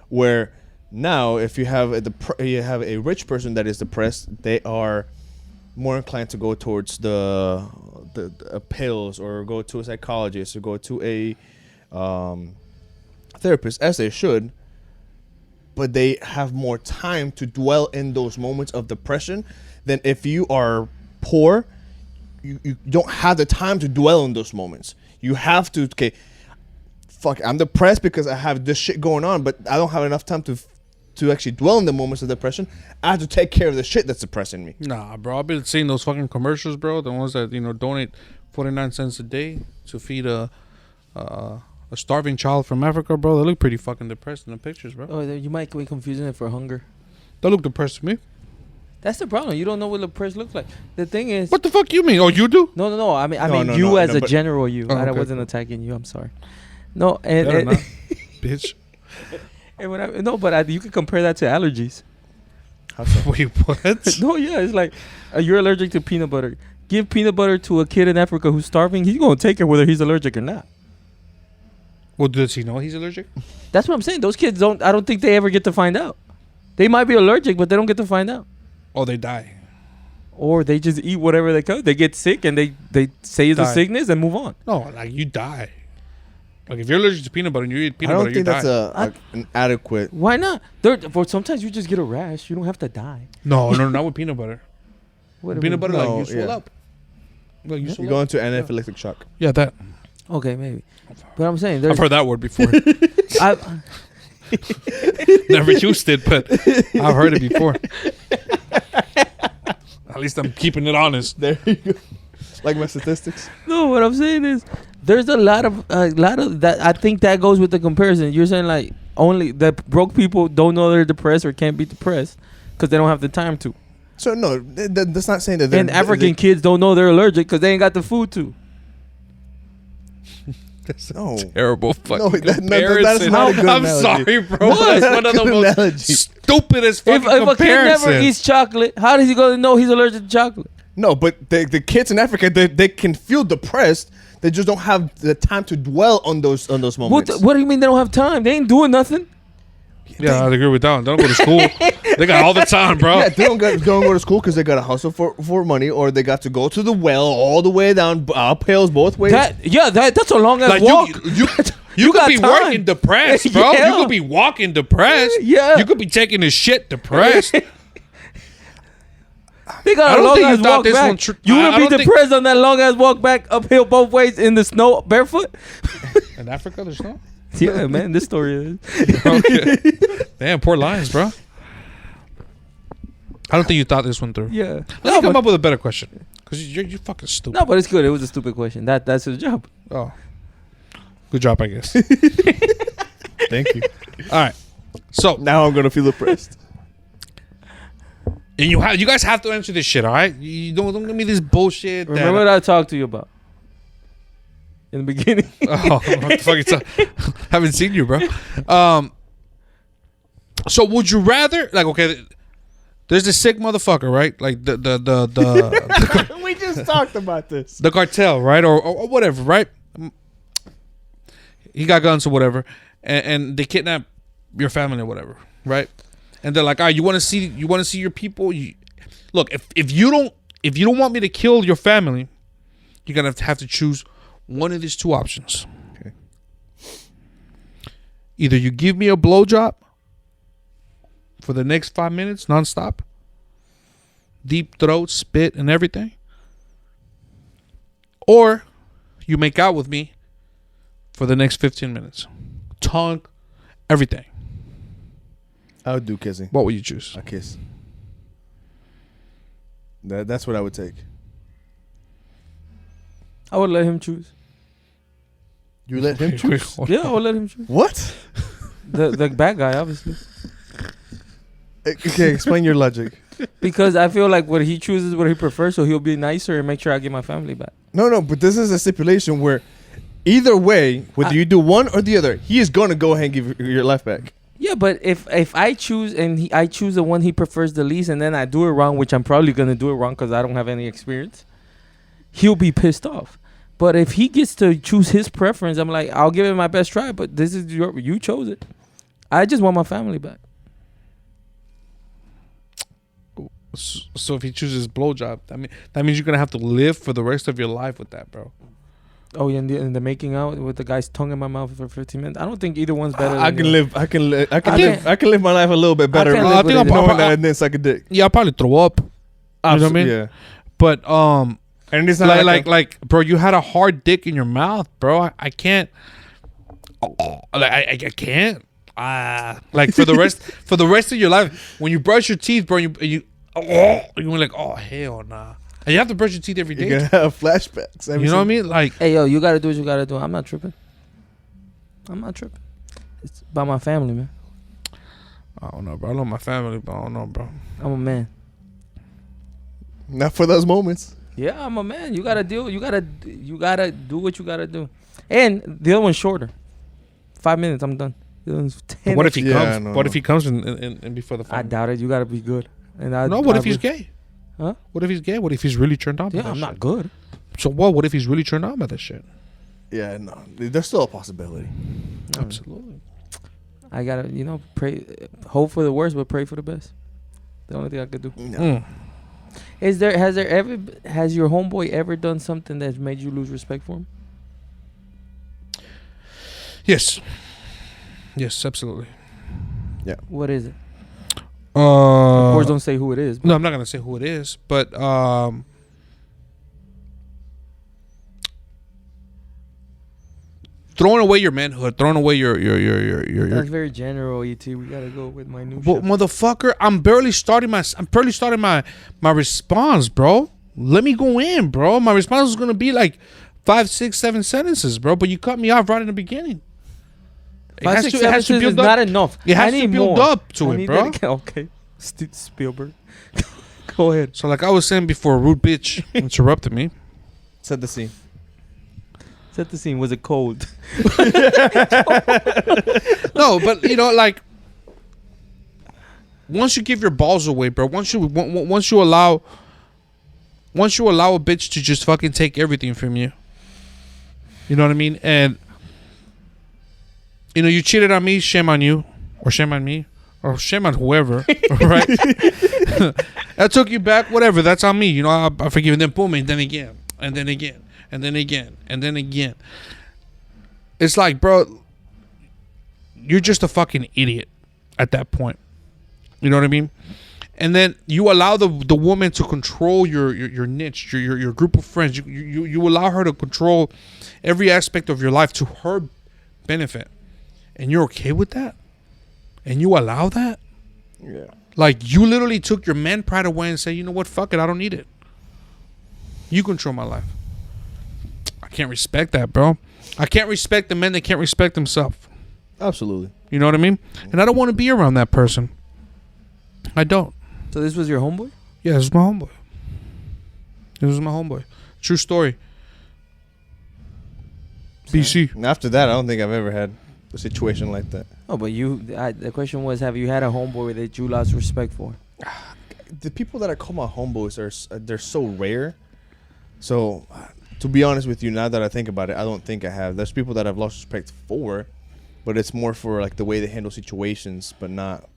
Where now, if you have a rich person that is depressed, they are more inclined to go towards the pills or go to a psychologist or go to a therapist, as they should. But they have more time to dwell in those moments of depression than if you are poor. You don't have the time to dwell in those moments. You have to, okay, fuck, I'm depressed because I have this shit going on, but I don't have enough time to actually dwell in the moments of depression. I have to take care of the shit that's depressing me. Nah, bro. I've been seeing those fucking commercials, bro. The ones that donate 49 cents a day to feed a starving child from Africa, bro. They look pretty fucking depressed in the pictures, bro. Oh, you might be confusing it for hunger. They look depressed to me. That's the problem. You don't know what depressed looks like. The thing is, What the fuck you mean? Oh, you do? no. I mean, No, you no, as no, a but- general you. Oh, I okay. wasn't attacking you. I'm sorry. No, Better and not, bitch. but you can compare that to allergies. How so? Wait, what? No, yeah, it's like you're allergic to peanut butter. Give peanut butter to a kid in Africa who's starving. He's gonna take it whether he's allergic or not. Well, does he know he's allergic? That's what I'm saying. Those kids don't. I don't think they ever get to find out. They might be allergic, but they don't get to find out. Oh, they die. Or they just eat whatever they can. They get sick and they say it's a Die. sickness and move on. No, like you die. Like if you're allergic to peanut butter and you eat I peanut don't butter, you think that's die. an adequate. Why not? But sometimes you just get a rash. You don't have to die. No, not with peanut butter. What Peanut butter, No, like you swell yeah. up. Like you You swell go up. into anaphylactic shock. Yeah, that. Okay, maybe. But I'm saying I've there's. heard that word before. I, Never used it, but I've heard it before. At least I'm keeping it honest. There you go. Like my statistics. no, what I'm saying is there's a lot of that. I think that goes with the comparison. You're saying like only that broke people don't know they're depressed or can't be depressed because they don't have the time to. So no, that's not saying that. And African kids don't know they're allergic because they ain't got the food to. That's No. terrible fucking No, that's comparison. not a good I'm analogy. sorry, bro. What? That's one of the Good most analogy. stupidest If fucking a kid never comparisons. eats chocolate, how does he going to know he's allergic to chocolate? No, but the kids in Africa, they can feel depressed. They just don't have the time to dwell on those moments. What do you mean they don't have time? They ain't doing nothing. Yeah, I'd agree with that one. They don't go to school. They got all the time, bro. Yeah, they don't go to school because they got to hustle for money, or they got to go to the well all the way down uphills both ways. That's a long ass Like walk. you could got be time. working depressed, bro. Yeah. You could be walking depressed. Yeah. You could be taking a shit depressed. They I got a don't long think you ass thought walk this back. one tr- You I wouldn't don't be think- depressed on that long ass walk back uphill both ways in the snow barefoot? In Africa, there's no. Yeah, man, this story is. Okay. Damn, poor lions, bro. I don't think you thought this one through. Yeah. Let me come up with a better question. Because you're fucking stupid. No, but it's good. It was a stupid question. That's his job. Oh. Good job, I guess. Thank you. All right. So, Now I'm gonna feel depressed. and you guys have to answer this shit, all right? You don't give me this bullshit. Remember what I talked to you about in the beginning? Oh, what the fuck is that? Haven't seen you, bro. So would you rather, like, okay, there's this sick motherfucker, right? Like the We just talked about this. the cartel, right? Or whatever, right? He got guns or whatever, and they kidnap your family or whatever, right? And they're like, all right, you want to see your people? Look, if you don't want me to kill your family, you're gonna have to choose one of these two options. Okay. Either you give me a blowjob for the next 5 minutes nonstop, deep throat, spit, and everything, or you make out with me for the next 15 minutes, tongue, everything. I would do kissing. What would you choose? A kiss. That's what I would take. I would let him choose. You let him choose. Yeah, I would let him choose. What? The bad guy, obviously. Okay, explain your logic. Because I feel like what he chooses, what he prefers, so he'll be nicer and make sure I get my family back. No, but this is a stipulation where either way, whether you do one or the other, he is gonna go ahead and give your life back. Yeah, but if I choose and I choose the one he prefers the least, and then I do it wrong, which I'm probably gonna do it wrong because I don't have any experience, he'll be pissed off. But if he gets to choose his preference, I'm like, I'll give it my best try. But this is you chose it. I just want my family back. So if he chooses blowjob, that means you're gonna have to live for the rest of your life with that, bro. Oh, yeah, and the making out with the guy's tongue in my mouth for 15 minutes. I don't think either one's better. I can live my life a little bit better. I can I live with think it. knowing that I didn't suck a dick. Yeah, I'll probably throw up. You know what I mean? Yeah. But And it's not like bro, you had a hard dick in your mouth, bro. I can't. Like I can't. Like for the rest of your life, when you brush your teeth, bro, you're like, oh hell nah. And you have to brush your teeth every day. you're gonna have flashbacks. You know what I mean? Like, Hey, yo, you got to do what you got to do. I'm not tripping. It's about my family, man. I don't know, bro. I love my family, but I don't know, bro. I'm a man. Not for those moments. Yeah, I'm a man. You got to deal. You got to do what you got to do. And the other one's shorter. 5 minutes, I'm done. The other one's 10. What if he Yeah, comes? no, What no. if he comes and before the I family? doubt it. You got to be good. And I No, what if he's gay? Huh? What if he's gay? What if he's really turned on by Yeah, that I'm shit? not good. So what? What if he's really turned on by that shit? Yeah, no, there's still a possibility. Absolutely. I gotta, pray, hope for the worst, but pray for the best. The only thing I could do. No. Has your homeboy ever done something that's made you lose respect for him? Yes. Yes, absolutely. What is it? Of Of course, don't say who it is. But No, I'm not gonna say who it is, but throwing away your manhood, throwing away your that's very general, ET. We gotta go with my new But motherfucker, I'm barely starting my response, bro. Let me go in, bro. My response is gonna be like 5, 6, 7 sentences, bro. But you cut me off right in the beginning. It has to build not up. enough. It has I to need build more. up to I it, need bro. that- Okay, Spielberg. Go ahead. So like I was saying before, a rude bitch interrupted me. Set the scene. Set the scene. Was it cold? No, but like once you give your balls away, bro. Once you allow a bitch to just fucking take everything from you. You know what I mean? And you cheated on me, shame on you, or shame on me, or shame on whoever, right? I took you back, whatever. That's on me. I forgive you. And then boom, and then again, and then again, and then again, and then again. It's like, bro, you're just a fucking idiot at that point. You know what I mean? And then you allow the woman to control your niche, your group of friends. You allow her to control every aspect of your life to her benefit. And you're okay with that? And you allow that? Yeah. Like, you literally took your man pride away and say, you know what, fuck it, I don't need it. You control my life. I can't respect that, bro. I can't respect the men that can't respect themselves. Absolutely. You know what I mean? And I don't want to be around that person. I don't. So this was your homeboy? Yeah, this is my homeboy. This is my homeboy. True story. BC. And after that, I don't think I've ever had a situation like that. Oh, but the question was, have you had a homeboy that you lost respect for? The people that I call my homeboys they're so rare. So, to be honest with you, now that I think about it, I don't think I have. There's people that I've lost respect for, but it's more for like the way they handle situations, but not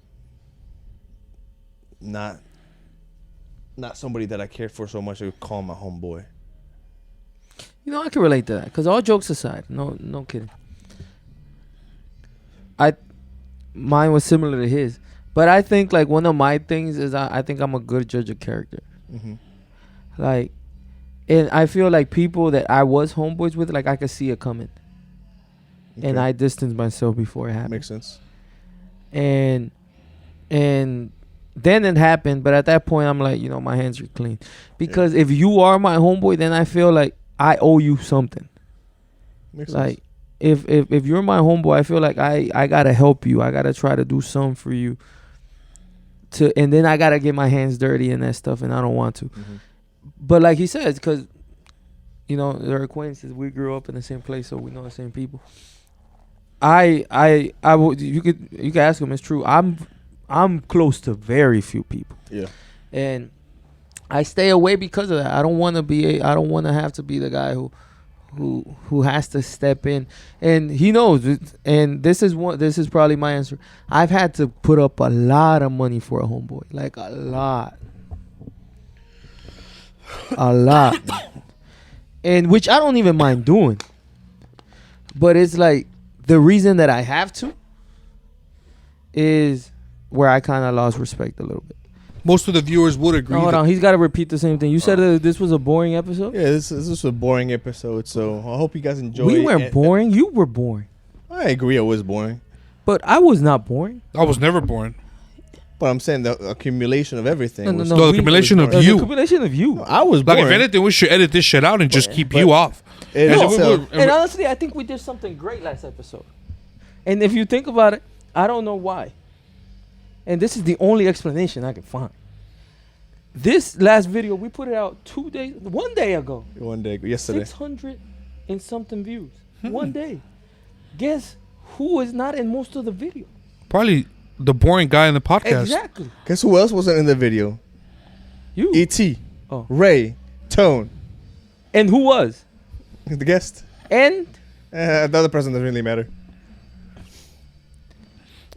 somebody that I care for so much I would call my homeboy. I can relate to that. Because all jokes aside, no kidding. Mine was similar to his. But I think, like, one of my things is I think I'm a good judge of character. Mm-hmm. Like, and I feel like people that I was homeboys with, like, I could see it coming. Okay. And I distanced myself before it happened. Makes sense. And then it happened, but at that point, I'm like, my hands are clean. Because if you are my homeboy, then I feel like I owe you something. Makes Like, sense. if you're my homeboy, I feel like I gotta help you. I gotta try to do something for you. And then I gotta get my hands dirty and that stuff, and I don't want to. Mm-hmm. But like he says, because they're acquaintances. We grew up in the same place, so we know the same people. I would, you could ask him. It's true. I'm close to very few people. Yeah. And I stay away because of that. I don't want to have to be the guy who has to step in. And he knows it, and this is probably my answer. I've had to put up a lot of money for a homeboy. Like a lot. A lot. And which I don't even mind doing. But it's like the reason that I have to is where I kind of lost respect a little bit. Most of the viewers would agree. No, hold on, he's got to repeat the same thing. You said that this was a boring episode? Yeah, this is a boring episode, so I hope you guys enjoy We it. weren't boring. You were boring. I agree, it was boring. But I was not boring. I was never born. But I'm saying the accumulation of everything. No, was no, The we- accumulation of The you. accumulation of you. I was Like, boring. if anything, we should edit this shit out and just keep but- you off. It No, itself- And honestly, I think we did something great last episode. And if you think about it, I don't know why. And this is the only explanation I can find. This last video, we put it out 1 day ago. one day, yesterday. 600 and something views. 1 day. Guess who is not in most of the video? Probably the boring guy in the podcast. Exactly. Guess who else wasn't in the video? You. E.T., Oh. Ray, Tone, And who was? the guest. And The other person doesn't really matter. Can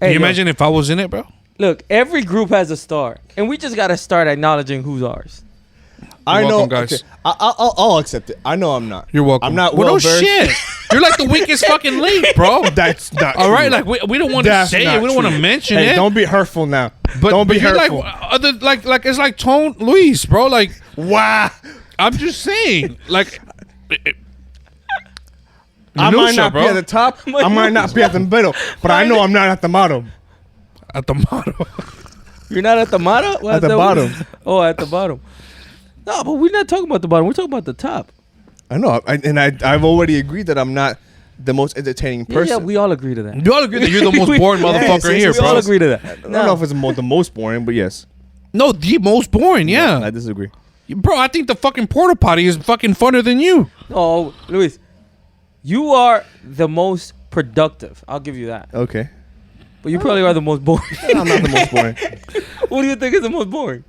hey, you yo, imagine if I was in it, bro? Look, every group has a star, and we just gotta start acknowledging who's ours. I know, welcome, guys. okay, I'll accept it. I know I'm not. You're welcome. I'm not well, no well-versed. shit. You're like the weakest fucking link, bro. That's not All right, true. like we don't want to That's say not it. We don't want to true. mention Hey, it. don't be hurtful now. but don't be you're hurtful. like it's like Tone Luis, bro. Like Wow. I'm just saying, like. I might minutia, not bro. be at the top. I might not be at the middle, but I know I'm not at the bottom. At the motto. You're not at the bottom. At the bottom. Oh, at the bottom. No, but we're not talking about the bottom. We're talking about the top. I know, I've already agreed that I'm not the most entertaining person. Yeah, we all agree to that. You all agree that you're the most boring motherfucker yes, here, yes, We all bro. agree to that. I don't know if it's the most boring, but yes. No, the most boring, yeah. I disagree. Bro, I think the fucking porta potty is fucking funner than you. Oh, Luis, you are the most productive. I'll give you that. Okay. But you probably are the most boring. I'm not the most boring. What do you think is the most boring?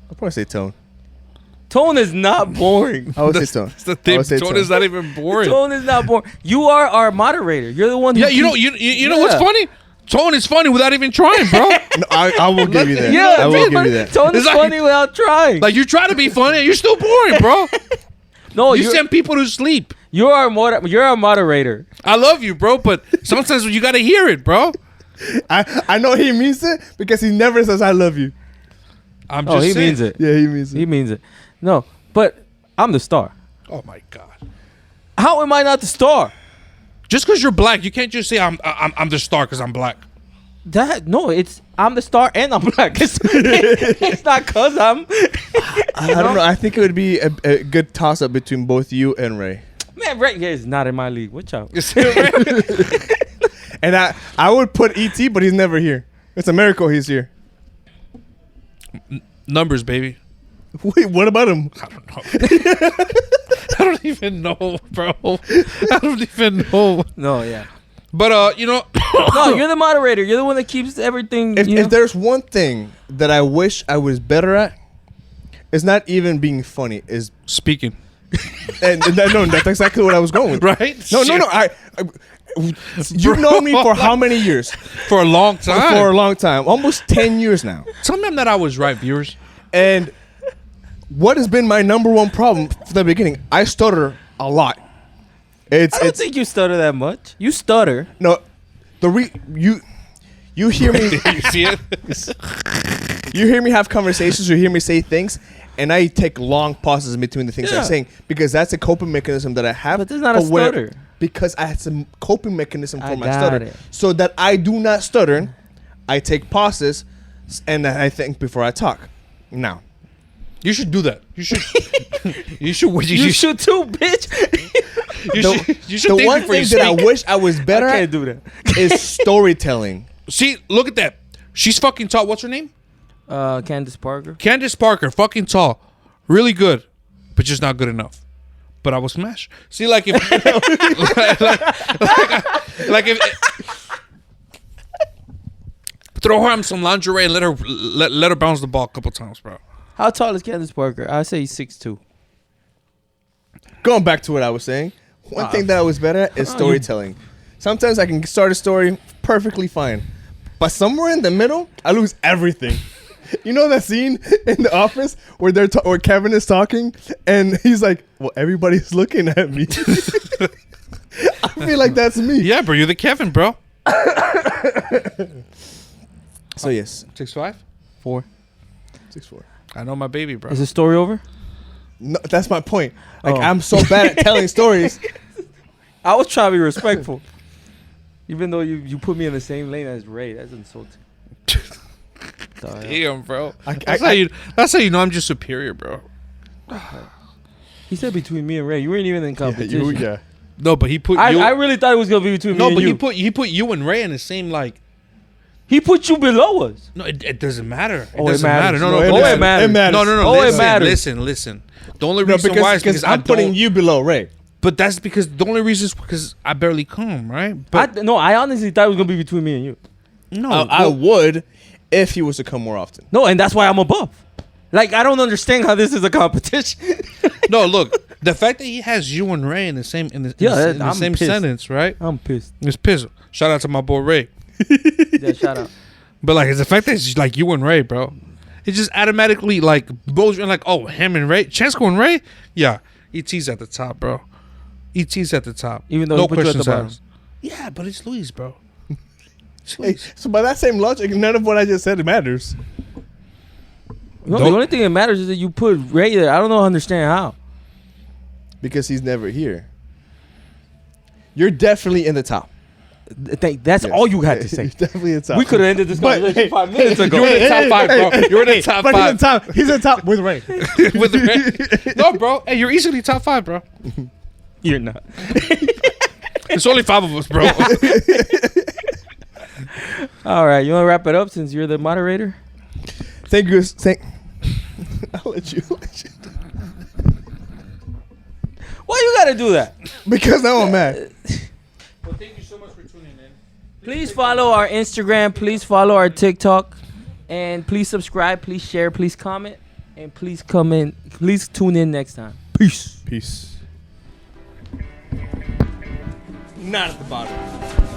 I'll probably say Tone. Tone is not boring. I would say Tone. That's the I thing. would say Tone is not even boring. Tone is not boring. You are our moderator. You're the one who Yeah, you know, keeps- you know what's Yeah. funny? Tone is funny without even trying, bro. No, I will give you that. Yeah, I will Tone- give you that. Tone is It's like- funny without trying. Like you try to be funny, and you're still boring, bro. no, You you're, send people to sleep. you're our moderator. I love you, bro, but sometimes you gotta hear it, bro. I know he means it because he never says I love you. I'm Oh, just he saying. means it. Yeah, he means it. He means it. No, but I'm the star. Oh my god. How am I not the star? Just because you're black, you can't just say I'm the star because I'm black. I'm the star and I'm black. It's not cause I'm. I don't know. I think it would be a good toss up between both you and Ray. Man, Ray is not in my league. Watch out. And I would put E.T., but he's never here. It's a miracle he's here. Numbers, baby. Wait, what about him? I don't know. I don't even know, bro. I don't even know. No, yeah. But you know, No, you're the moderator. You're the one that keeps everything. If there's one thing that I wish I was better at, it's not even being funny. Is speaking, no, that's exactly what I was going with. right? No. You know me for how many years? For a long time. For a long time, almost 10 years now. Tell me that I was right, viewers. And what has been my number one problem from the beginning? I stutter a lot. I don't think you stutter that much. You stutter. No, you hear me. You see it? You hear me have conversations. You hear me say things, and I take long pauses in between the things Yeah. I'm saying because that's a coping mechanism that I have. But that's not a stutter. Because I had some coping mechanism for I my got stutter, it. so that I do not stutter. I take pauses, and I think before I talk. Now, You should do that. You should. You should. You should too, bitch. You should the think one before you thing that I speak. wish I was better I can't at do that. is storytelling. See, look at that. She's fucking tall. What's her name? Candace Parker. Candace Parker. Fucking tall. Really good, but just not good enough. But I will smash. See, like if, like if, throw her on some lingerie and let her bounce the ball a couple times, bro. How tall is Candace Parker? I say he's 6'2". Going back to what I was saying, one thing that I was better at is storytelling. Sometimes I can start a story perfectly fine, but somewhere in the middle, I lose everything. You know that scene in The Office where where Kevin is talking and he's like, "Well, everybody's looking at me." I feel like that's me. Yeah, bro. You're the Kevin, bro. So yes, 6'5". 4. 6'4". I know my baby, bro. Is the story over? No, that's my point. Like Oh. I'm so bad at telling stories. I was trying to be respectful. Even though you put me in the same lane as Ray, that's insulting. Damn, bro. I- That's how you know I'm just superior, bro. He said between me and Ray. You weren't even in competition. Yeah. No, but he put you. I really thought it was gonna be between me no, and but you. he put you and Ray in the same like. He put you below us. No, it doesn't matter. It Oh, it doesn't matters. matter. No, No, no, it listen. matters. It matters. No, no, no. Oh, it listen, matters. listen. The only No, reason why is because because I I'm putting don't. you below Ray. But that's because the only reason is because I barely come, right? But I honestly thought it was gonna be between me and you. no, I would if he was to come more often. No, and that's why I'm above. Like, I don't understand how this is a competition. no. Look, the fact that he has you and Ray in the same in the I'm same pissed. sentence, right? I'm pissed. It's piss. Shout out to my boy Ray. Yeah, shout out. But like, it's the fact that it's like you and Ray, bro. It just automatically like blows you like, oh, him and Ray, Chesco and Ray, yeah, ET's at the top, bro. ET's at the top, Even though no he put you at the questions bottom. asked. Yeah, but it's Luis, bro. It's Hey, Luis. so by that same logic, none of what I just said matters. No, the Don't- only thing that matters is that you put Ray there. I don't know, understand how. Because he's never here. You're definitely in the top. That's Yes. all you had to You're say. definitely in the top. We could have ended this But, conversation hey, 5 minutes ago. You're in the top five, bro. You're in the top but five. he's in top. He's in top with Ray. With the Ray. No, bro. Hey, you're easily top five, bro. You're not. There's only 5 of us, bro. All right, you want to wrap it up since you're the moderator? Thank you. I'll let you. Why you got to do that? Because now I'm mad. Well, thank you so much for tuning in. Please follow our Instagram. Please follow our TikTok. And please subscribe. Please share. Please comment. And please come in. Please tune in next time. Peace. Peace. Not at the bottom.